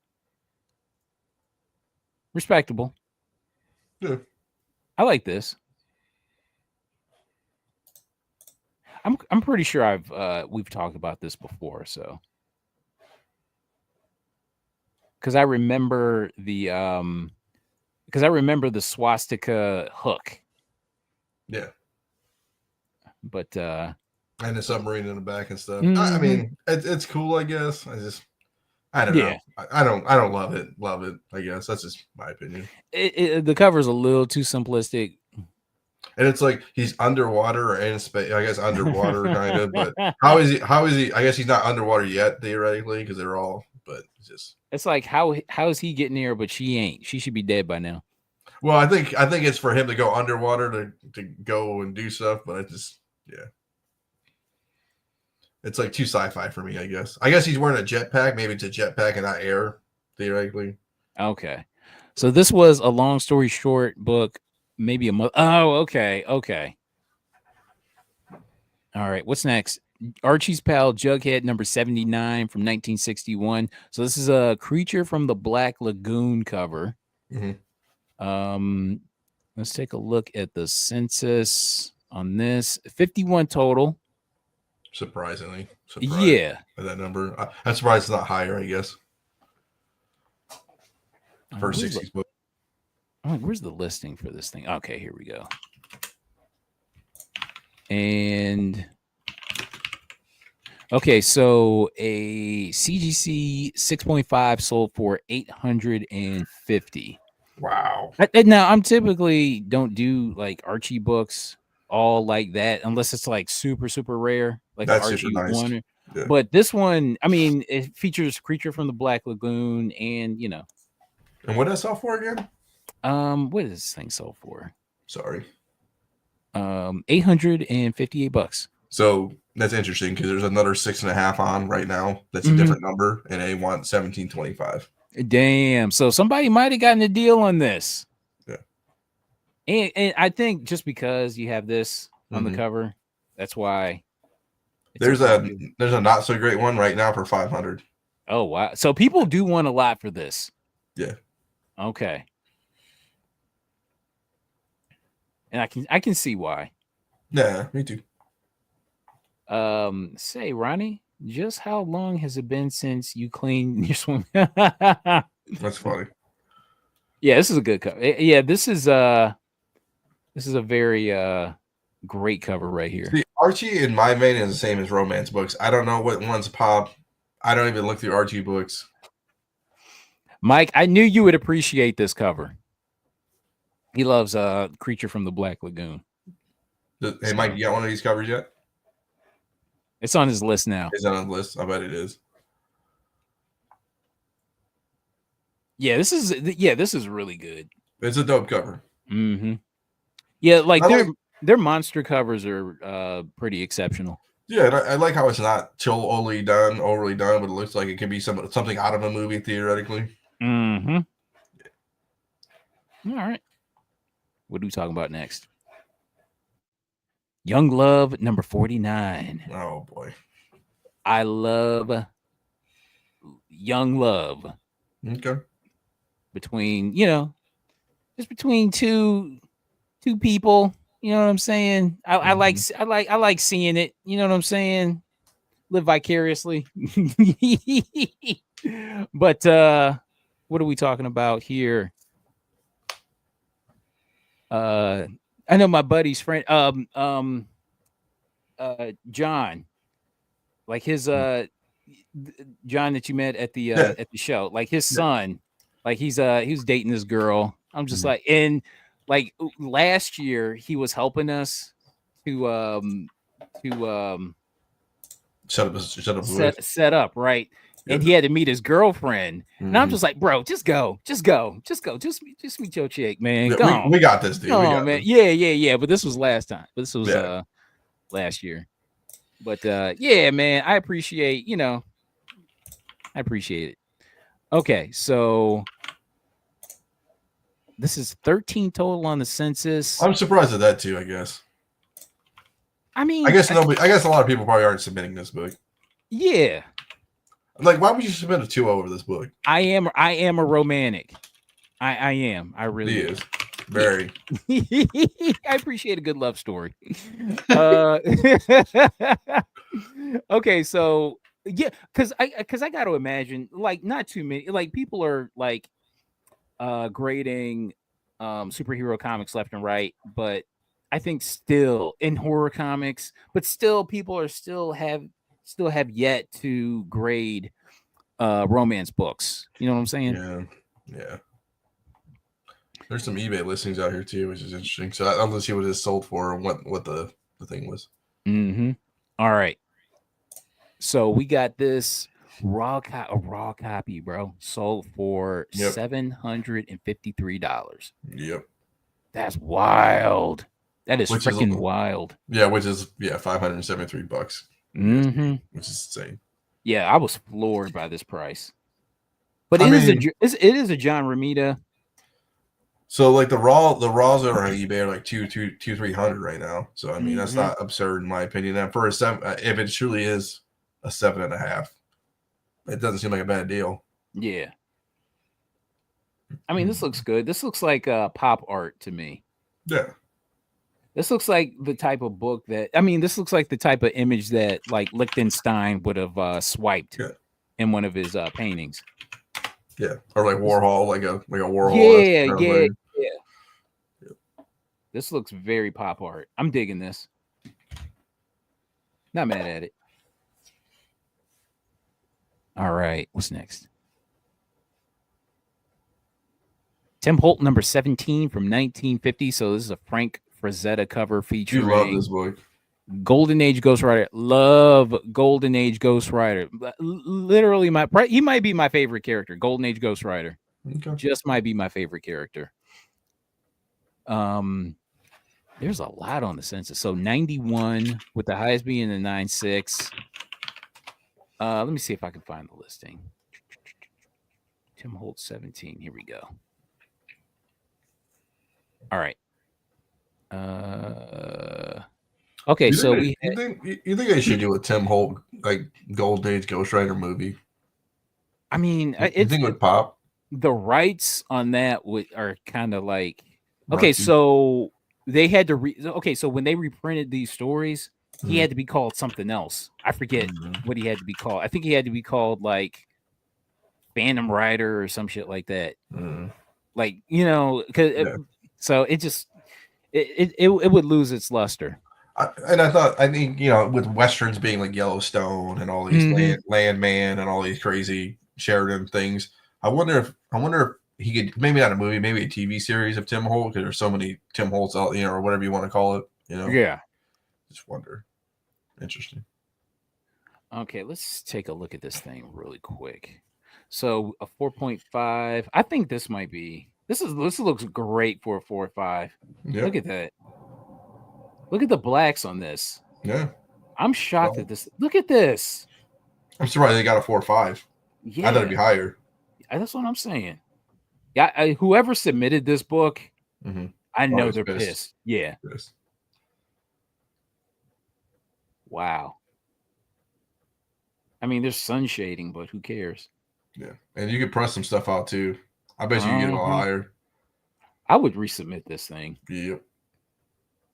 Respectable. Yeah. I like this. I'm pretty sure we've talked about this before, so because I remember the swastika hook. Yeah. But and the submarine in the back and stuff. Mm-hmm. I mean, it's cool, I guess. I don't know. I don't love it. Love it, I guess. That's just my opinion. The cover's a little too simplistic. And it's like he's underwater or in space. I guess underwater, kind of. But how is he? I guess he's not underwater yet, theoretically, because they're all. But it's like how is he getting there? But she ain't. She should be dead by now. Well, I think it's for him to go underwater to go and do stuff. But yeah. It's like too sci-fi for me, I guess. I guess he's wearing a jetpack. Maybe it's a jetpack and not air, theoretically. Okay. So this was a long story short book, maybe a month. Oh, okay. Okay. All right. What's next? Archie's Pal Jughead number 79 from 1961. So this is a Creature from the Black Lagoon cover. Mm-hmm. Let's take a look at the census on this. 51 total. Surprisingly. Yeah. By that number. I'm surprised it's not higher, I guess. For 60s book. Where's the listing for this thing? Okay, here we go. And okay, so a CGC 6.5 sold for $850. Wow. Now I'm typically don't do like Archie books all like that unless it's like super rare, like that's Archie super nice. one. Yeah. But this one, I mean, it features Creature from the Black Lagoon, and And what did that sell for again? What is this thing sold for? Sorry. $858. So that's interesting because there's another 6.5 on right now. That's a different number, and they want $17.25. Damn. So somebody might have gotten a deal on this. Yeah. And I think just because you have this on the cover, that's why. There's a not so great one right now for $500. Oh wow! So people do want a lot for this. Yeah. Okay. And I can see why. Yeah, me too. Say, Ronnie, just how long has it been since you cleaned your swim? That's funny. Yeah, this is a good cover. Yeah, this is a very great cover right here. See, Archie in my vein is the same as romance books. I don't know what ones pop. I don't even look through Archie books. Mike, I knew you would appreciate this cover. He loves Creature from the Black Lagoon. Hey, Mike, you got one of these covers yet? It's on his list now. It's on his list. I bet it is. Yeah, this is really good. It's a dope cover. Mm-hmm. Yeah, like their monster covers are pretty exceptional. Yeah, and I like how it's not overly done, but it looks like it can be something out of a movie theoretically. Mm-hmm. All right. What are we talking about next? Young Love number 49. Oh boy. I love young love Okay. between, just between two people. You know what I'm saying? Mhm. I like seeing it. You know what I'm saying? Live vicariously. But what are we talking about here? Uh I know my buddy's friend John, like his John that you met Yeah. at the show, like his Yeah. son, like he was dating this girl. I'm just Mhm. like, and like last year he was helping us to to um Shut up, boy. set up, right? And Yep. he had to meet his girlfriend. And I'm Mhm. just like, bro, just go, just go, just go, just meet your chick, man. Yeah, Go on. we got this, Go dude. We on, got man. this. Yeah, yeah, yeah. But this was last time. But this was Yeah. last year. But yeah, man, I appreciate it. Okay, so this is 13 total on the census. I'm surprised at that too. I guess. I I mean, guess nobody. I guess a lot of people probably aren't submitting this book. yeah, Like, why would you submit a 2 over this book? I am a romantic. I am. I He really am. is Yeah. very. I appreciate a good love story. Okay, so yeah, because I got to imagine, like, not too many, like, people are like grading superhero comics left and right, but I think still in horror comics, but still people are still have yet to grade romance books. You know what I'm saying? Yeah. Yeah. There's some eBay listings out here too, which is interesting. So I'll see what it's sold for and what the thing was. Mm-hmm. All right. So we got this a raw copy, bro, sold for Yep. $753. Yep. That's wild. That is Which is freaking wild. yeah, $573. Mm-hmm. Which is insane. Yeah, I was floored by this price. But I mean, it is a John Romita. so like the raws over on eBay are like 300 right now. So I mean that's Mm-hmm. not absurd in my opinion. And for a seven, if it truly is a 7.5, it doesn't seem like a bad deal. Yeah. I mean, this looks good. This looks like pop art to me. Yeah. This looks like the type of book that this looks like the type of image that like Liechtenstein would have swiped Yeah. in one of his paintings. Yeah. Or like Warhol, like a Warhol Yeah, kind of yeah, thing. yeah. Yeah. This looks very pop art. I'm digging this. Not mad at it. All right, what's next? Tim Holt number 17 from 1950. So this is a Frank Frazetta cover You love this featuring book. Golden Age Ghost Rider. Love Golden Age Ghost Rider. Literally, he might be my favorite character. Golden Age Ghost Rider Okay. just might be my favorite character. There's a lot on the census. So 91 with the highest being the 96. Let me see if I can find the listing. Tim Holt 17. Here we go. All right. Okay, so you think they should do a Tim Holt like Golden Age Ghost Rider movie? I mean, You it's think it would pop? the rights on that are kind of like okay, Rusty. so they had to okay, so when they reprinted these stories, he Mhm. had to be called something else. I forget Mhm. what he had to be called. I think he had to be called like Phantom Rider or some shit like that. Mhm. Like, cuz Yeah. so it just it would lose its luster. I think with westerns being like Yellowstone and all these Mhm. Landman and all these crazy Sheridan things, I wonder if he could, maybe not a movie, maybe a TV series of Tim Holt, because there's so many Tim Holt's out, or whatever you want to call it. Yeah. Just wonder. Interesting. Okay, let's take a look at this thing really quick. So a 4.5. I think this might be this looks great for a 4.5. Yeah. Look at that. Look at the blacks on this. Yeah. I'm shocked at this. Look at this. I'm surprised they got a 4.5. I thought it'd be Yeah, higher. that's what I'm saying. Yeah, whoever submitted this book, Mm-hmm. I know Probably they're pissed. pissed. Yeah. Pissed. Wow. I mean, there's sun shading, but who cares? Yeah, and you could press some stuff out too. I bet you could get a little higher. I would resubmit this thing. Yep.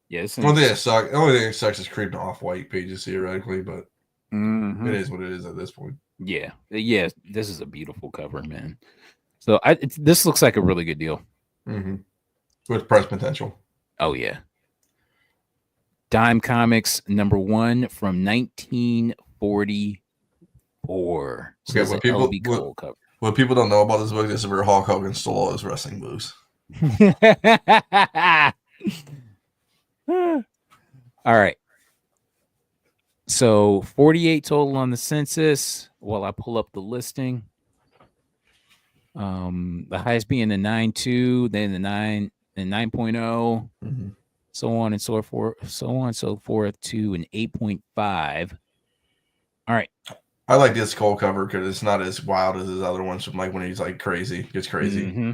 Yeah, this Only thing thing's that sucks. Only thing that sucks is creeping off white pages theoretically, but Mhm. it is what it is at this point. Yeah, this is a beautiful cover, man. So this looks like a really good deal. With price potential. Oh yeah. Dime Comics #1 from 1944. So Okay, this is an LB Cole cover. What people don't know about this book is where Hulk Hogan stole all his wrestling moves. All right. So 48 total on the census while I pull up the listing. The highest being the 9.2, then the 9 and 9.0, so on and so forth to an 8.5. All right. I like this Cole cover because it's not as wild as his other ones from like when he's like crazy. Gets crazy. Mm-hmm.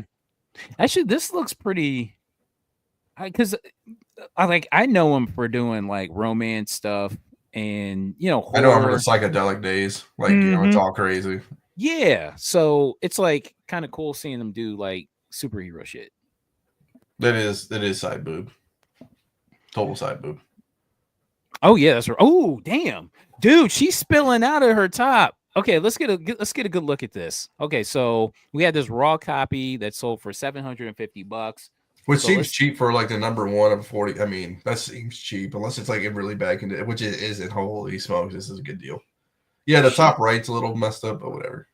Actually, this looks pretty because I know him for doing like romance stuff and horror. I know him for the psychedelic days. Like it's all crazy. Yeah. So it's like kind of cool seeing him do like superhero shit. That is side boob. Total side boob. Oh yeah, that's right. Oh damn, dude, she's spilling out of her top. Okay, let's get a good look at this. Okay, so we had this raw copy that sold for $750, which seems cheap for like the #1 of 40. I mean, that seems cheap unless it's like a really bad condition, which it isn't. Holy smokes, this is a good deal. Yeah, the top right's a little messed up, but whatever.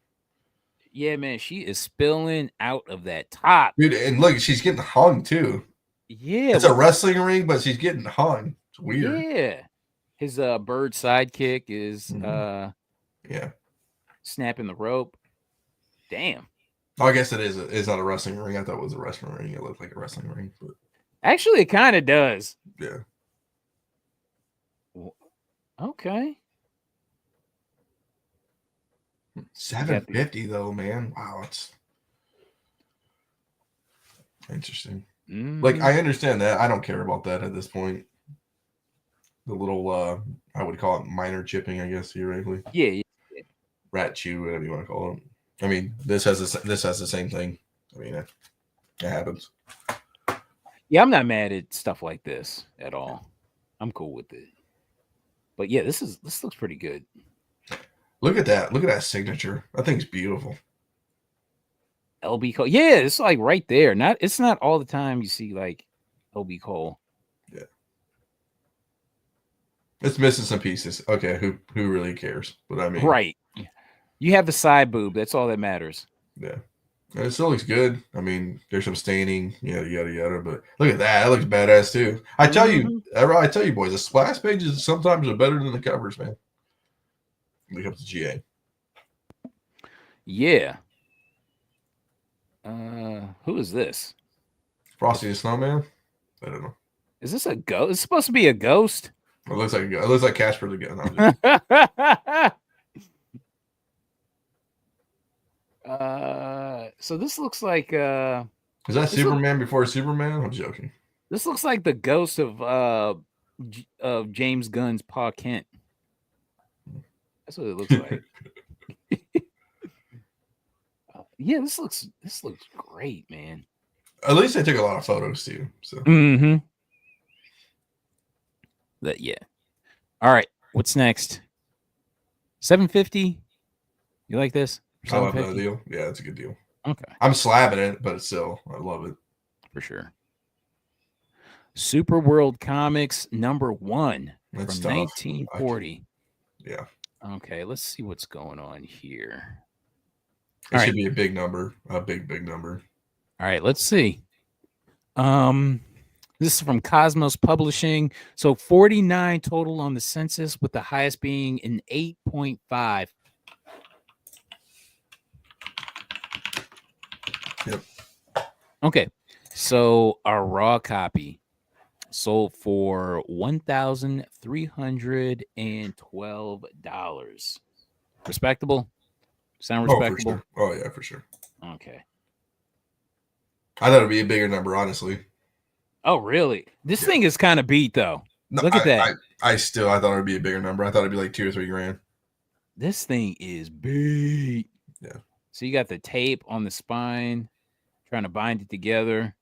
Yeah, man, she is spilling out of that top, dude. And look, she's getting hung too. Yeah, it's a wrestling ring, but she's getting hung. It's weird. Yeah, his bird sidekick is snapping the rope. Damn. Oh, I guess it is. It's not a wrestling ring. I thought it was a wrestling ring. It looked like a wrestling ring, but actually, it kind of does. Yeah. Okay. $750 though, man. Wow, it's interesting. Like, I understand that. I don't care about that at this point. The little, I would call it minor chipping, I guess, theoretically. Yeah. Rat chew, whatever you want to call it. I mean, this has the same thing. I mean, it happens. Yeah, I'm not mad at stuff like this at all. I'm cool with it. But yeah, this looks pretty good. Look at that. Look at that signature. That thing's beautiful. LB Cole. Yeah, it's like right there. It's not all the time you see like LB Cole. Yeah. It's missing some pieces. Okay, who really cares? But I mean, right. You have the side boob. That's all that matters. Yeah. And it still looks good. I mean, there's some staining, yada yada. But look at that. That looks badass too. I tell you, boys, the splash pages sometimes are better than the covers, man. When it comes to GA. Yeah. Who is this? Frosty the Snowman? I don't know. Is this a ghost? It's supposed to be a ghost. It looks like it looks like Casper the Ghost. So this looks like is that Superman before Superman? I'm joking. This looks like the ghost of James Gunn's Pa Kent. That's what it looks like. Yeah, this looks great, man. At least they took a lot of photos too. So yeah. All right, what's next? $750. You like this? I love that deal. Yeah, it's a good deal. Okay. I'm slabbing it, but still, I love it. For sure. Super World Comics #1 That's from tough. 1940. Yeah. Okay, let's see what's going on here. It should be a big number. A big number. All right, let's see. This is from Cosmos Publishing. So 49 total on the census, with the highest being an 8.5. Yep. Okay, so our raw copy sold for $1,312. Respectable? Sound respectable? Oh, yeah, for sure. Okay. I thought it'd be a bigger number, honestly. Oh, really? This thing is kind of beat, though. No, look at that. I thought it'd be a bigger number. I thought it'd be like $2 or $3 grand. This thing is beat. Yeah. So you got the tape on the spine, trying to bind it together,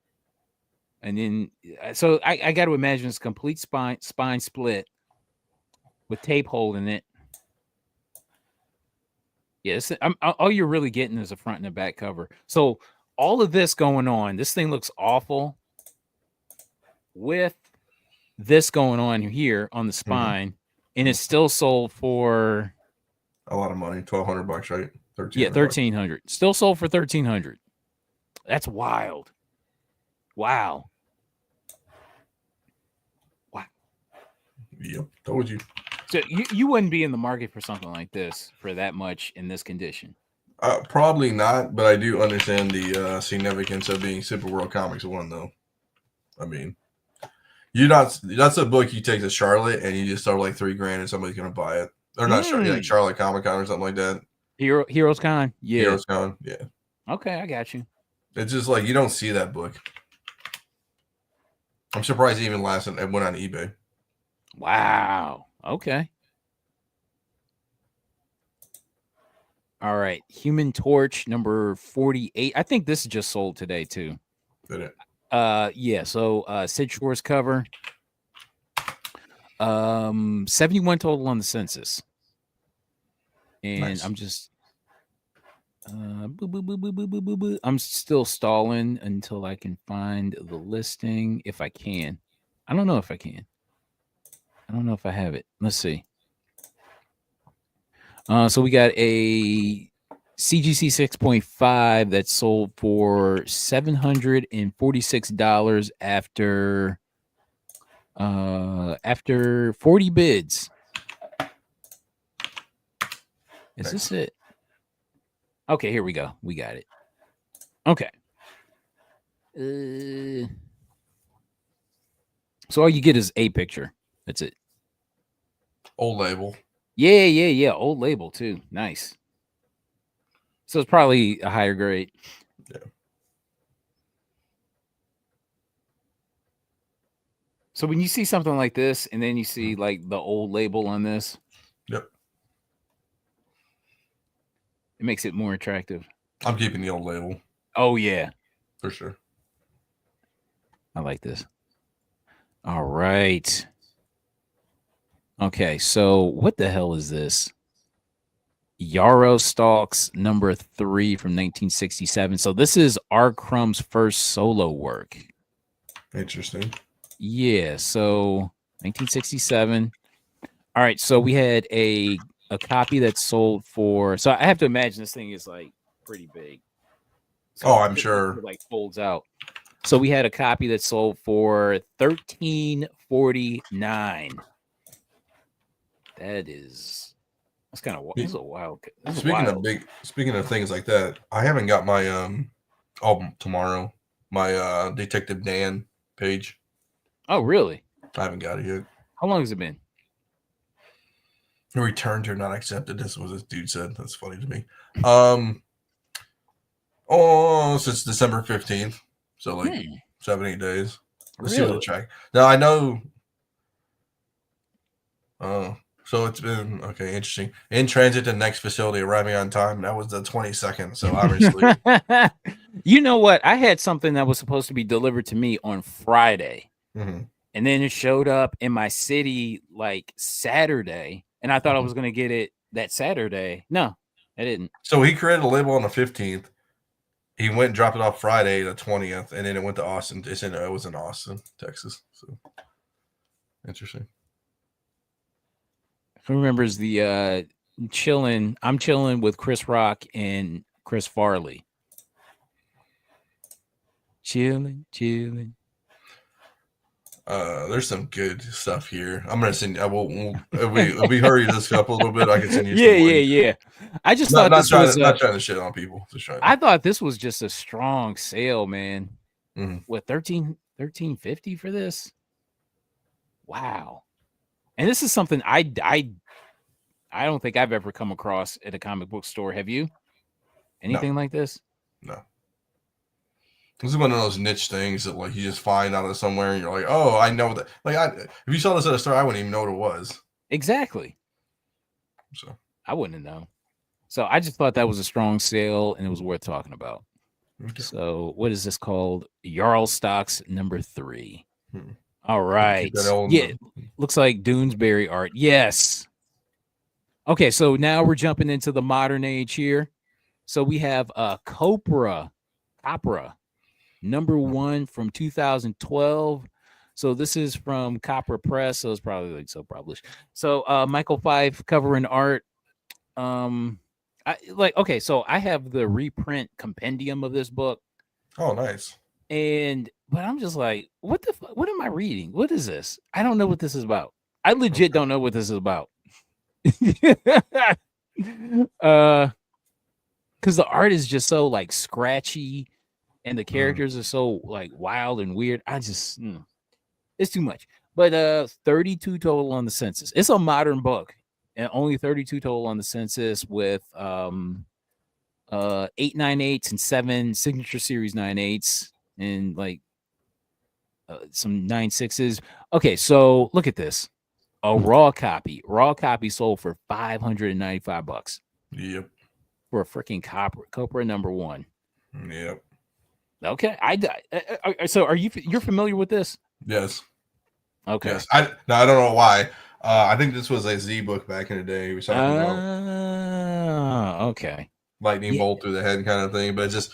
and then so I got to imagine it's complete spine split with tape holding it. Yes, all you're really getting is a front and a back cover. So all of this going on, this thing looks awful with this going on here on the spine, and it's still sold for a lot of money, $1,200, right? yeah, $1,300. 1,300. Still sold for 1,300. That's wild. Wow. Wow. Yep, told you. So you wouldn't be in the market for something like this for that much in this condition. Probably not, but I do understand the significance of being Super World Comics 1, though. I mean, that's a book you take to Charlotte and you just start like $3,000 and somebody's gonna buy it. Or not Charlotte, like Charlotte Comic Con or something like that. Heroes Con, yeah. Heroes Con, yeah. Okay, I got you. It's just like you don't see that book. I'm surprised it even lasted. It went on eBay. Wow. Okay. All right. Human Torch number 48. I think this is just sold today too. Did it? Yeah. So Sid Shore's cover. 71 total on the census. And nice. I'm just I'm still stalling until I can find the listing if I can. I don't know if I can. I don't know if I have it. Let's see. So we got a CGC 6.5 that sold for $746 after 40 bids. Is this it? Okay, here we go. We got it. Okay. So all you get is a picture. That's it. Old label. Yeah. Old label too. Nice. So it's probably a higher grade. Yeah. So when you see something like this, and then you see like the old label on this, yep, it makes it more attractive. I'm keeping the old label. Oh yeah, for sure. I like this. All right. Okay, so what the hell is this? Yarrow Stalks number 3 from 1967. So this is R. Crumb's first solo work. Interesting. Yeah, so 1967. All right, so we had a copy that sold for. So I have to imagine this thing is like pretty big. So I'm sure. It like folds out. So we had a copy that sold for $13.49. That's kind of this is a wild. Speaking of things like that, I haven't got my album tomorrow. My Detective Dan page. Oh really? I haven't got it yet. How long has it been? Returned or not accepted. This was this dude said. That's funny to me. Since December 15th. So like 7-8 days. Let's see what the track. Now I know. So it's been okay, interesting. In transit to next facility, arriving on time. That was the 22nd. So obviously, you know what? I had something that was supposed to be delivered to me on Friday, and then it showed up in my city like Saturday, and I thought I was going to get it that Saturday. No, I didn't. So he created a label on the 15th. He went and dropped it off Friday, the 20th, and then it went to Austin. It was in Austin, Texas. So interesting. Who remembers the chilling? I'm chilling with Chris Rock and Chris Farley. Chilling. There's some good stuff here. I'm gonna send. If we hurry this up a little bit, I can send you. Yeah. I just thought this was not trying to shit on people. I thought this was just a strong sale, man. What $13.50 for this? Wow. And this is something I don't think I've ever come across at a comic book store. Have you? Anything like this? No. This is one of those niche things that like you just find out of somewhere and you're like, oh, I know that. Like if you saw this at a store, I wouldn't even know what it was. Exactly. So I wouldn't have known. So I just thought that was a strong sale and it was worth talking about. Okay. So what is this called? Jarl Stocks number 3. Hmm. All Keep that right. all in Yeah, the. looks like Doonesbury art. Yes. Okay, so now we're jumping into the modern age here. So we have Copra number 1 from 2012. So this is from Copra Press, so it's probably like so published. So Michael Fife cover and art. Okay, so I have the reprint compendium of this book, Oh, nice. and but I'm just like, what am I reading? What is this? I don't know what this is about. I legit Okay. don't know what this is about. uh because the art is just so like scratchy and the Mm. characters are so like wild and weird. It's too much. But 32 total on the census. It's a modern book, and only 32 total on the census with 8 9/8 and 7 signature series 9/8 and like some 9/6s. Okay, so look at this. A raw copy. Raw copy sold for $595 Yep. for a freaking Copra number 1. Yep. Okay, so you're familiar with this? Yes. Okay. Yes. I don't know why. I think this was a Z book back in the day. He was talking about Okay. lightning Yeah. bolt through the head kind of thing, but it's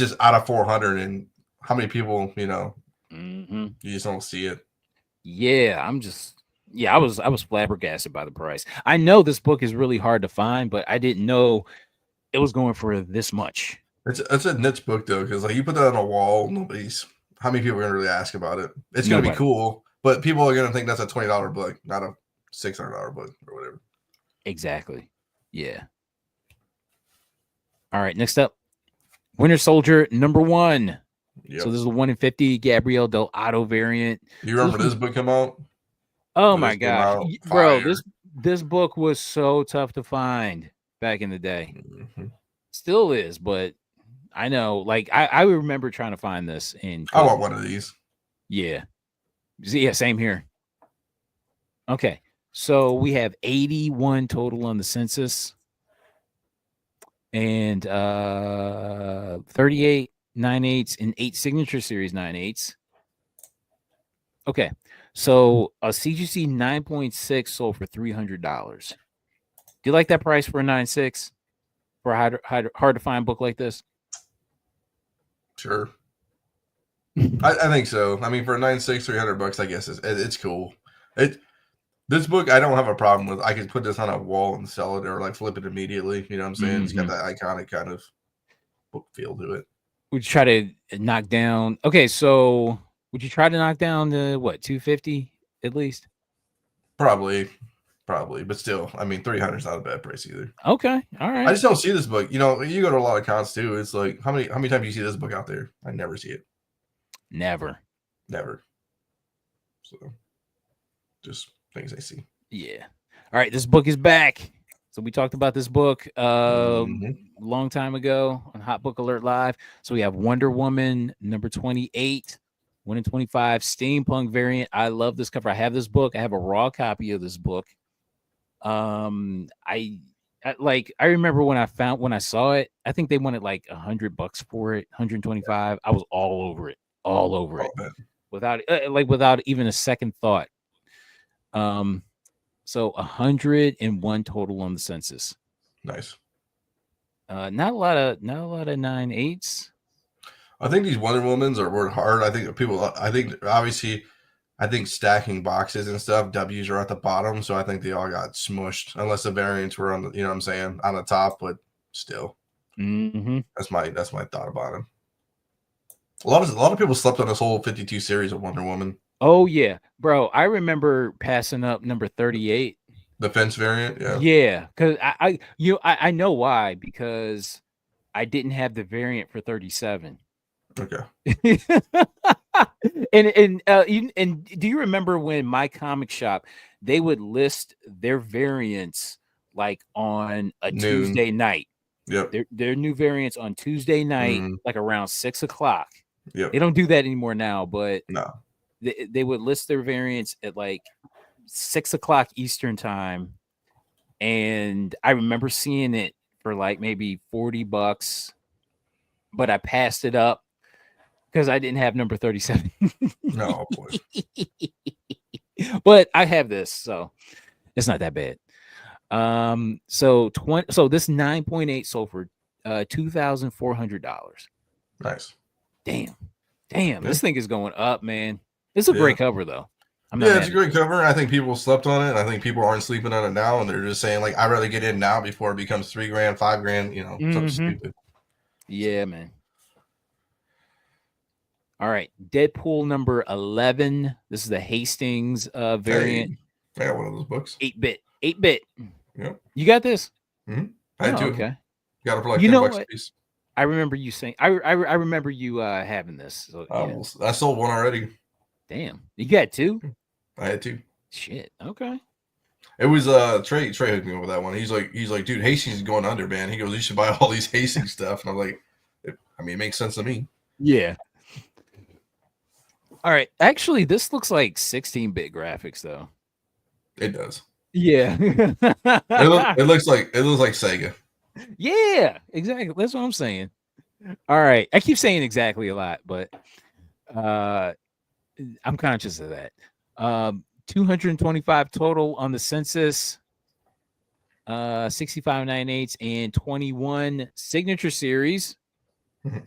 just out of 400, and how many people, Mhm. you just don't see it. Yeah, I was flabbergasted by the price. I know this book is really hard to find, but I didn't know it was going for this much. It's a niche book though, because like you put that on a wall, how many people are gonna really ask about it? It's gonna be Nobody. cool, but people are gonna think that's a $20 book, not a $600 book or whatever. Exactly. Yeah. All right, next up, Winter Soldier number 1. So Yep. this is the 1 in 50 Gabriel Del Otto variant. You So remember this book come out? oh When my this came gosh, out, bro, fire. this book was so tough to find back in the day. Mm-hmm. Still is, but I know, like I remember trying to find this and I want couldn't. one of these. Yeah. Yeah, same here. Okay. So we have 81 total on the census and 38 9/8 and 8 signature series 9/8. Okay. So a CGC 9.6 sold for $300. Do you like that price for a 9.6 for a hard to find book like this? Sure. I think so. I mean, for a 9.6, $300, I guess it's cool. This book I don't have a problem with. I could put this on a wall and sell it or like flip it immediately. You know what I'm saying? It's got Mhm. that iconic kind of book feel to it. Would you try to knock down? Okay, so would you try to knock down the what 250 at least? Probably, but still, I mean, 300 is not a bad price either. Okay, all I right. just don't see this book. You go to a lot of cons too. It's like how many times do you see this book out there? I never see it. Never. Never. So just things I see. Yeah. All right, this book is back. So we talked about this book Mm-hmm. long time ago on Hot Book Alert Live. So we have Wonder Woman number 28, 1 in 25 steampunk variant. I love this cover. I have this book. I have a raw copy of this book. I remember when I saw it, I think they wanted like $100 for it, 125. I was all over Oh it man, without even a second thought. So 101 total on the census. nice. Not a lot of 9/8s. I think these Wonder Womans are worked hard. I think people. I think obviously. I think stacking boxes and stuff, W's are at the bottom, so I think they all got smushed. Unless the variants were on the, you know what I'm saying, on the top, but still, Mm-hmm. that's my thought about it. A lot of people slept on this whole 52 series of Wonder Woman, Oh yeah, bro. I remember passing up number 38. the fence variant. Yeah. Yeah, because I know why, because I didn't have the variant for 37. Okay. And do you remember when my comic shop they would list their variants like on a Noon. Tuesday night? Yep. Their new variants on Tuesday night, Mm, like around 6 o'clock. yep. They don't do that anymore now, but No. they would list their variants at like 6 o'clock Eastern time. And I remember seeing it for like maybe $40, but I passed it up because I didn't have number 37. No, boy. But I have this, so it's not that bad. So this 9.8 sold for $2,400. Nice. Damn. Yeah. This thing is going up, man. It's a Yeah. great cover though. I'm not Yeah, mad it's a at great cover. I think people slept on it. I think people aren't sleeping on it now, and they're just saying like, I'd rather get in now before it becomes $3,000, $5,000. You know, something stupid. Yeah, man. All right, Deadpool number 11. This is the Hastings variant. Hey, I got one of those books. 8-bit. 8-bit. Yep. You got this? Mm-hmm. I had two of them. Okay. Got it for like You $10 know a what? piece. I remember you saying. I remember you having this. So, yeah. I sold one already. Damn, you got two? I had two. Shit. Okay. It was Trey hooked me up with that one. He's like, dude, Hastings is going under, man. He goes, you should buy all these Hastings stuff, and I'm like, it makes sense to me. Yeah. All right. Actually, this looks like 16-bit graphics, though. It does. Yeah. it looks like Sega. Yeah, exactly. That's what I'm saying. All right. I keep saying exactly a lot, but I'm conscious of that. 225 total on the census. 65.98 and 21 signature series.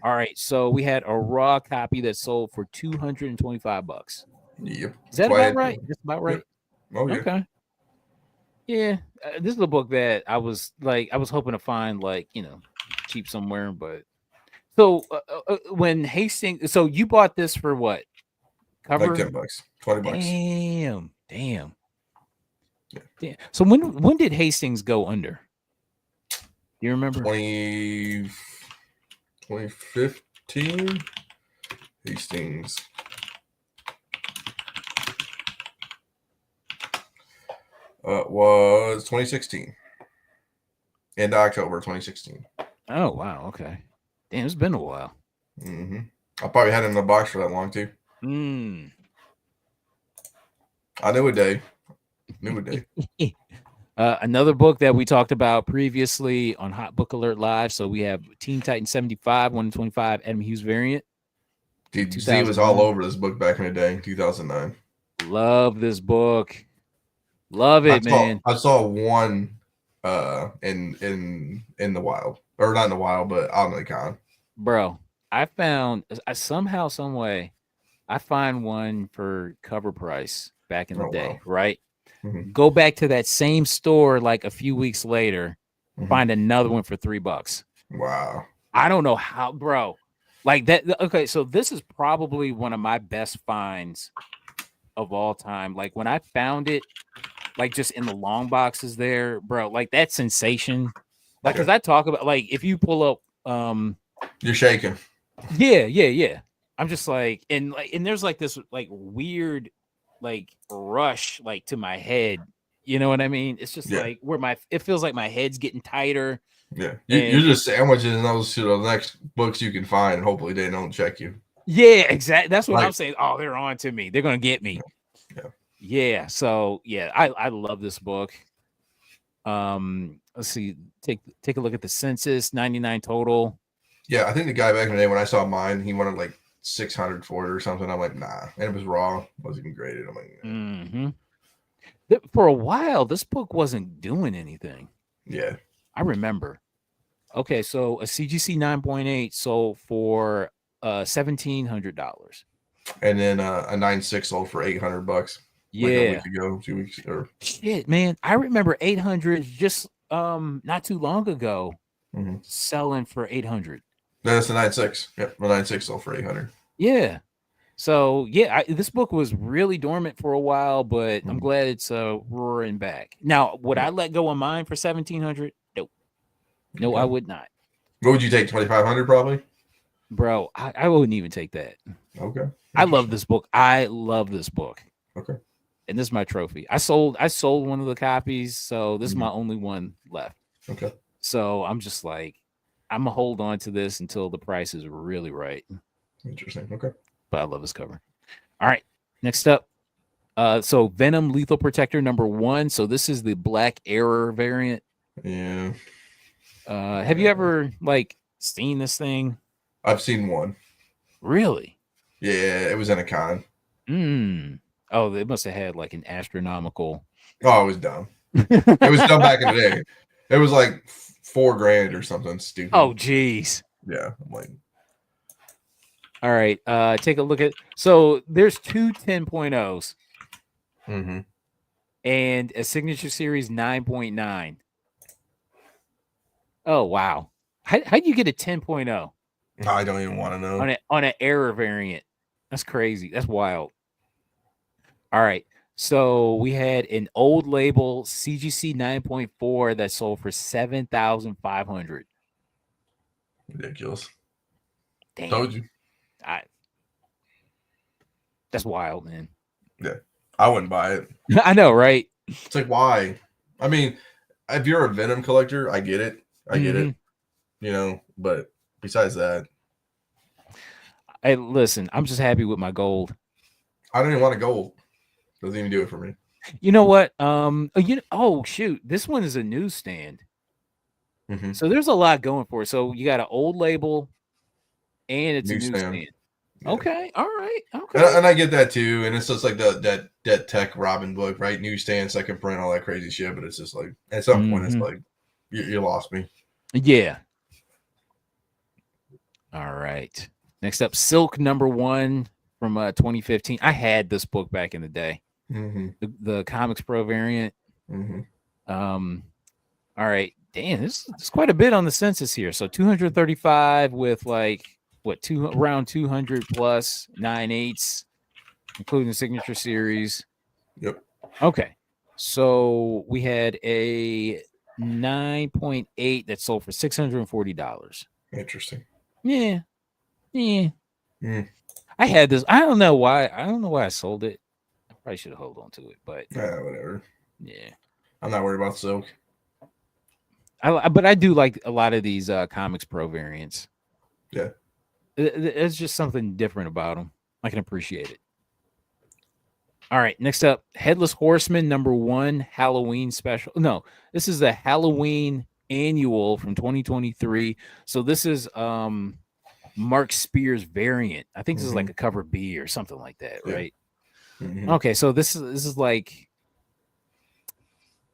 All right, so we had a raw copy that sold for $225. Yep. Is that about right? That's about right. Yep. Oh yeah. Okay. Yeah, this is a book that I was hoping to find cheap somewhere, but so when Hastings, so you bought this for what? Cover like $10, $20. Damn. Yeah. So when did Hastings go under? Do you remember? 2015 Hastings. Was 2016. End October 2016. Oh wow, okay. Damn, it's been a while. Mm-hmm. I probably had it in the box for that long too. I knew a day. Another book that we talked about previously on Hot Book Alert Live. So we have Teen Titan 75, 125 Adam Hughes variant. Dude, Z was all over this book back in the day, 2009. Love this book. Love it, man. I saw one in the wild. Or not in the wild, but out in the con. Bro, I found somehow, some way, I find one for cover price back in the day, right? Mm-hmm. Go back to that same store like a few weeks later, find another one for $3. Wow. I don't know how, bro. Like that. Okay, so this is probably one of my best finds of all time. Like when I found it, like just in the long boxes there, bro, like that sensation. Like, because I talk about, like, if you pull up, you're shaking. Yeah. I'm just like, and there's like this like weird like rush like to my head. You know what I mean? It's just like where it feels like my head's getting tighter. Yeah, you're just sandwiching those to the next books you can find, and hopefully they don't check you. Yeah, exactly. That's what I'm saying. Oh, they're on to me. They're gonna get me. Yeah. So yeah, I love this book. Let's see. Take a look at the census. 99 total. Yeah, I think the guy back in the day when I saw mine, he wanted like 600 for it or something. I'm like, nah, and it was raw. Wasn't even graded. I'm like, For a while, this book wasn't doing anything. Yeah, I remember. Okay, so a CGC 9.8 sold for $1,700, and then a 9.6 sold for $800. Yeah, like a week ago, 2 weeks or shit, man. I remember 800 just not too long ago, selling for 800. That's the 9.6. Yep, the 9.6 sold for 800. Yeah. So yeah, this book was really dormant for a while, but I'm glad it's roaring back. Now, would I let go of mine for 1,700? Nope. No, I would not. What would you take? 2,500 probably? Bro, I wouldn't even take that. Okay. I love this book. Okay. And this is my trophy. I sold one of the copies, so this is my only one left. Okay. So I'm just like, I'm gonna hold on to this until the price is really right. Interesting. Okay. But I love this cover. All right. Next up. So Venom Lethal Protector number 1. So this is the Black Error variant. Yeah. Have you ever like seen this thing? I've seen one. Really? Yeah, it was in a con. Mm. Oh, they must have had like an astronomical. Oh, it was dumb. It was dumb back in the day. It was like $4,000 or something stupid. Oh, geez. Yeah, I'm like, All right. Take a look at. So there's two 10.0s mm-hmm. and a signature series 9.9. Oh, wow. How do you get a 10.0 I don't even want to know. on an error variant? That's crazy. That's wild. All right. So we had an old label CGC 9.4 that sold for 7,500. Ridiculous. Damn. Told you. That's wild, man. Yeah, I wouldn't buy it. I know, right? It's like, why? I mean, if you're a Venom collector, I get it. I get it. You know, but besides that, Hey, listen, I'm just happy with my gold. I don't even want a gold. Doesn't even do it for me. You know what? Oh shoot, this one is a newsstand. Mm-hmm. So there's a lot going for it. So you got an old label, and it's a Newsstand. newsstand. Yeah. Okay, all right, okay. And I get that too. And it's just like that tech Robin book, right? Newsstand, second print, all that crazy shit. But it's just like at some point, it's like you lost me. Yeah. All right. Next up, Silk #1 from 2015. I had this book back in the day. Mm-hmm. The Comics Pro variant. Mm-hmm. All right. Damn, this is quite a bit on the census here. So 235 with like around 200 plus 9/8, including the signature series. Yep. Okay. So we had a 9.8 that sold for $640. Interesting. Yeah. Mm. I had this. I don't know why. I sold it. I probably should have held on to it, but whatever. yeah. I'm not worried about Silk. But I do like a lot of these Comics Pro variants. Yeah. It's just something different about them. I can appreciate it. All right, next up, Headless Horseman #1 Halloween special. No, this is the Halloween annual from 2023. So this is Mark Spears variant. I think this is like a cover B or something like that, right? Mm-hmm. Okay, so this is like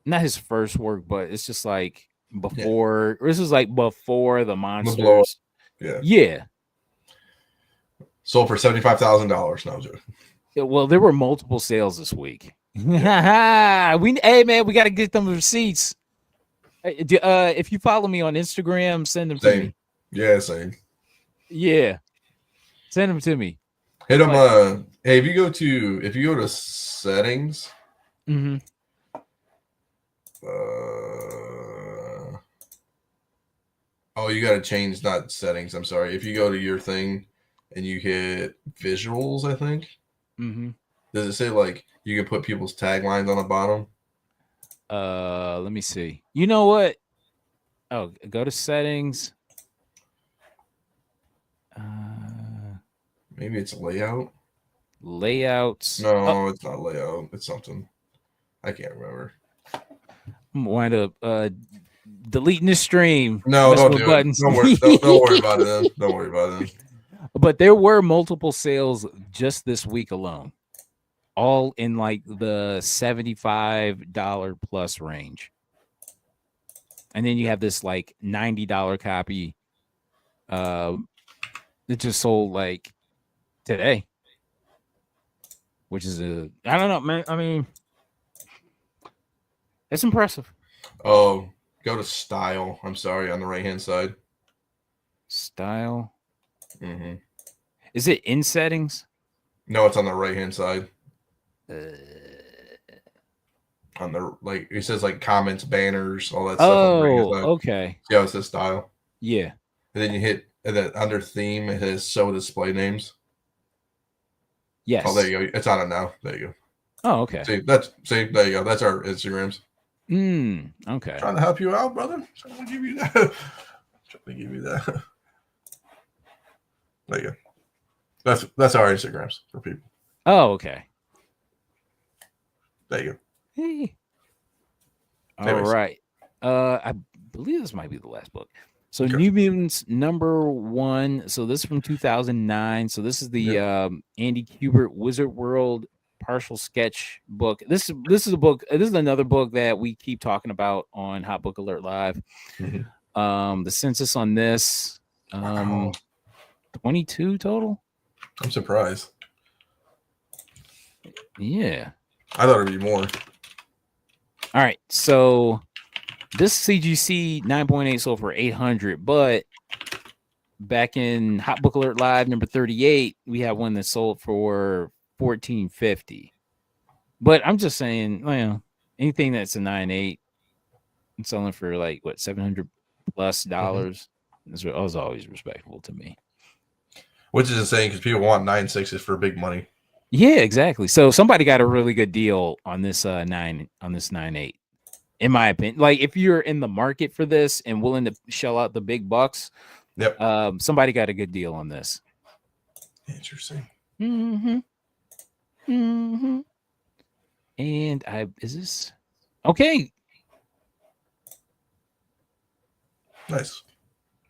not his first work, but it's just like before. Or this is like before the monsters. Yeah. Sold for $75,000. No, I'm joking. Well, there were multiple sales this week. Hey man, we got to get them receipts. If you follow me on Instagram, send them to me. Yeah, same. Yeah, send them to me. Hit them. Hey, if you go to settings. Mm-hmm. You got to change not settings. I'm sorry. If you go to your thing and you hit visuals, I think. Mm-hmm. Does it say like you can put people's taglines on the bottom? Let me see. You know what? Oh, go to settings. Maybe it's layout. Layouts. No, it's not layout. It's something. I can't remember. I'm wind up deleting the stream. No, don't do buttons. It. Don't worry about it then. Don't worry about it. But there were multiple sales just this week alone, all in like the $75 plus range. And then you have this like $90 copy that just sold like today, which is I don't know, man. I mean, it's impressive. Oh, go to style. I'm sorry, on the right-hand side. Style. Mm-hmm. Is it in settings? No, it's on the right-hand side. On the it says like comments, banners, all that stuff. Oh, okay. See how it says style? Yeah. And then you hit, and then under theme, it says show display names. Yes. Oh, there you go. It's on it now. There you go. Oh, okay. See, there you go. That's our Instagrams. Okay. Trying to help you out, brother. Trying to give you that. There you go. That's our Instagrams for people. Oh, okay. There you go. Hey. All right. I believe this might be the last book. So Okay. New Mutants #1. So this is from 2009. So this is the Andy Kubert Wizard World partial sketch book. This is a book. This is another book that we keep talking about on Hot Book Alert Live. The census on this, Wow. 22 total. I'm surprised. Yeah. I thought it'd be more. All right. So this CGC 9.8 sold for 800, but back in Hot Book Alert Live number 38, we have one that sold for 1450. But I'm just saying, well, anything that's a 9.8 and selling for like what $700 plus is always respectable to me. Which is insane because people want 9.6s for big money. Yeah, exactly. So somebody got a really good deal on this 9.8. In my opinion, like if you're in the market for this and willing to shell out the big bucks, Yep. Somebody got a good deal on this. Interesting. And is this okay? Nice.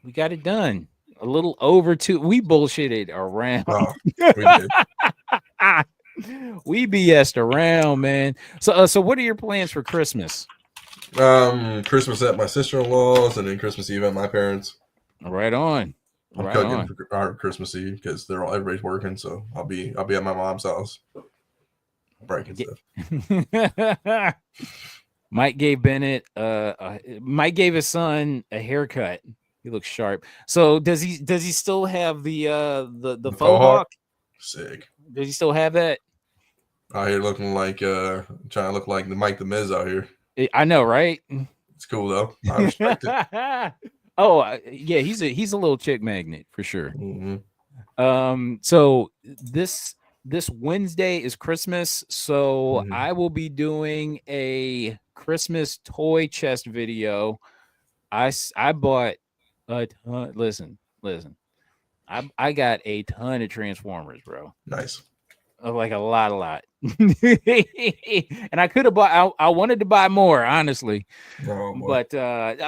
We got it done. A little over 2. We bullshitted around. Oh, we did. We BS'd around, man. So what are your plans for Christmas? Christmas at my sister-in-law's and then Christmas Eve at my parents. Right on. I'm Right cooking on. for our Christmas Eve because everybody's working, so I'll be at my mom's house breaking stuff. Mike gave Bennett Mike gave his son a haircut. He looks sharp. So does he still have the faux hawk? Sick. Does he still have that? Out here looking like trying to look like the Mike the Miz out here. I know, right? It's cool though. I respect it. Oh yeah, he's a little chick magnet for sure. Mm-hmm. So this Wednesday is Christmas, so I will be doing a Christmas toy chest video. I bought a ton. Listen. I got a ton of Transformers, bro. Nice. Like a lot. And I could have bought. I wanted to buy more, honestly. Oh, but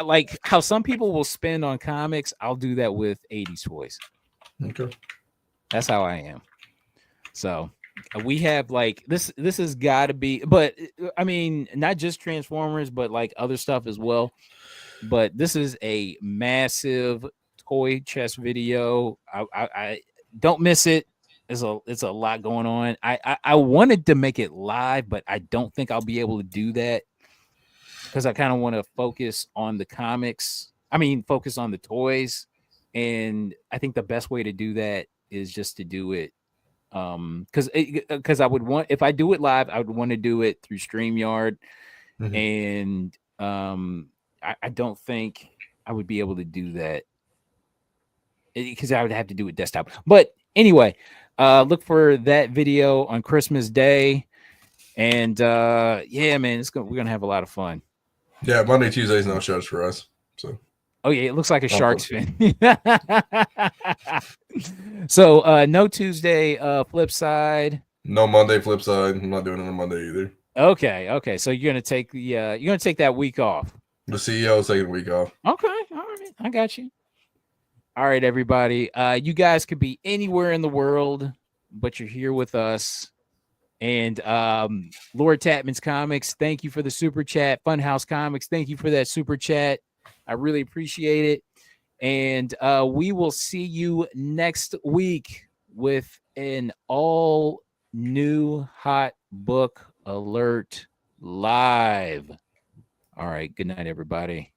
like how some people will spend on comics, I'll do that with 80s toys. Okay. That's how I am. So we have like this has got to be, but I mean, not just Transformers, but like other stuff as well. But this is a massive toy chest video. I don't miss it. It's a lot going on. I wanted to make it live, but I don't think I'll be able to do that because I kind of want to focus on the comics. I mean, focus on the toys. And I think the best way to do that is just to do it. Because I would want, if I do it live, I would want to do it through StreamYard. And I don't think I would be able to do that because I would have to do it desktop. But anyway, look for that video on Christmas Day. And yeah, man, we're gonna have a lot of fun. Yeah, Monday, Tuesday's no shows for us. So oh yeah, it looks like a Sharks fan. So no Tuesday flip side. No Monday flip side. I'm not doing it on Monday either. Okay. So you're gonna take that week off. The CEO's taking a week off. Okay, all right, I got you. All right, everybody. You guys could be anywhere in the world, but you're here with us. And Lord Tapman's Comics, thank you for the super chat. Funhouse Comics, thank you for that super chat. I really appreciate it. And we will see you next week with an all new Hot Book Alert live. All right. Good night, everybody.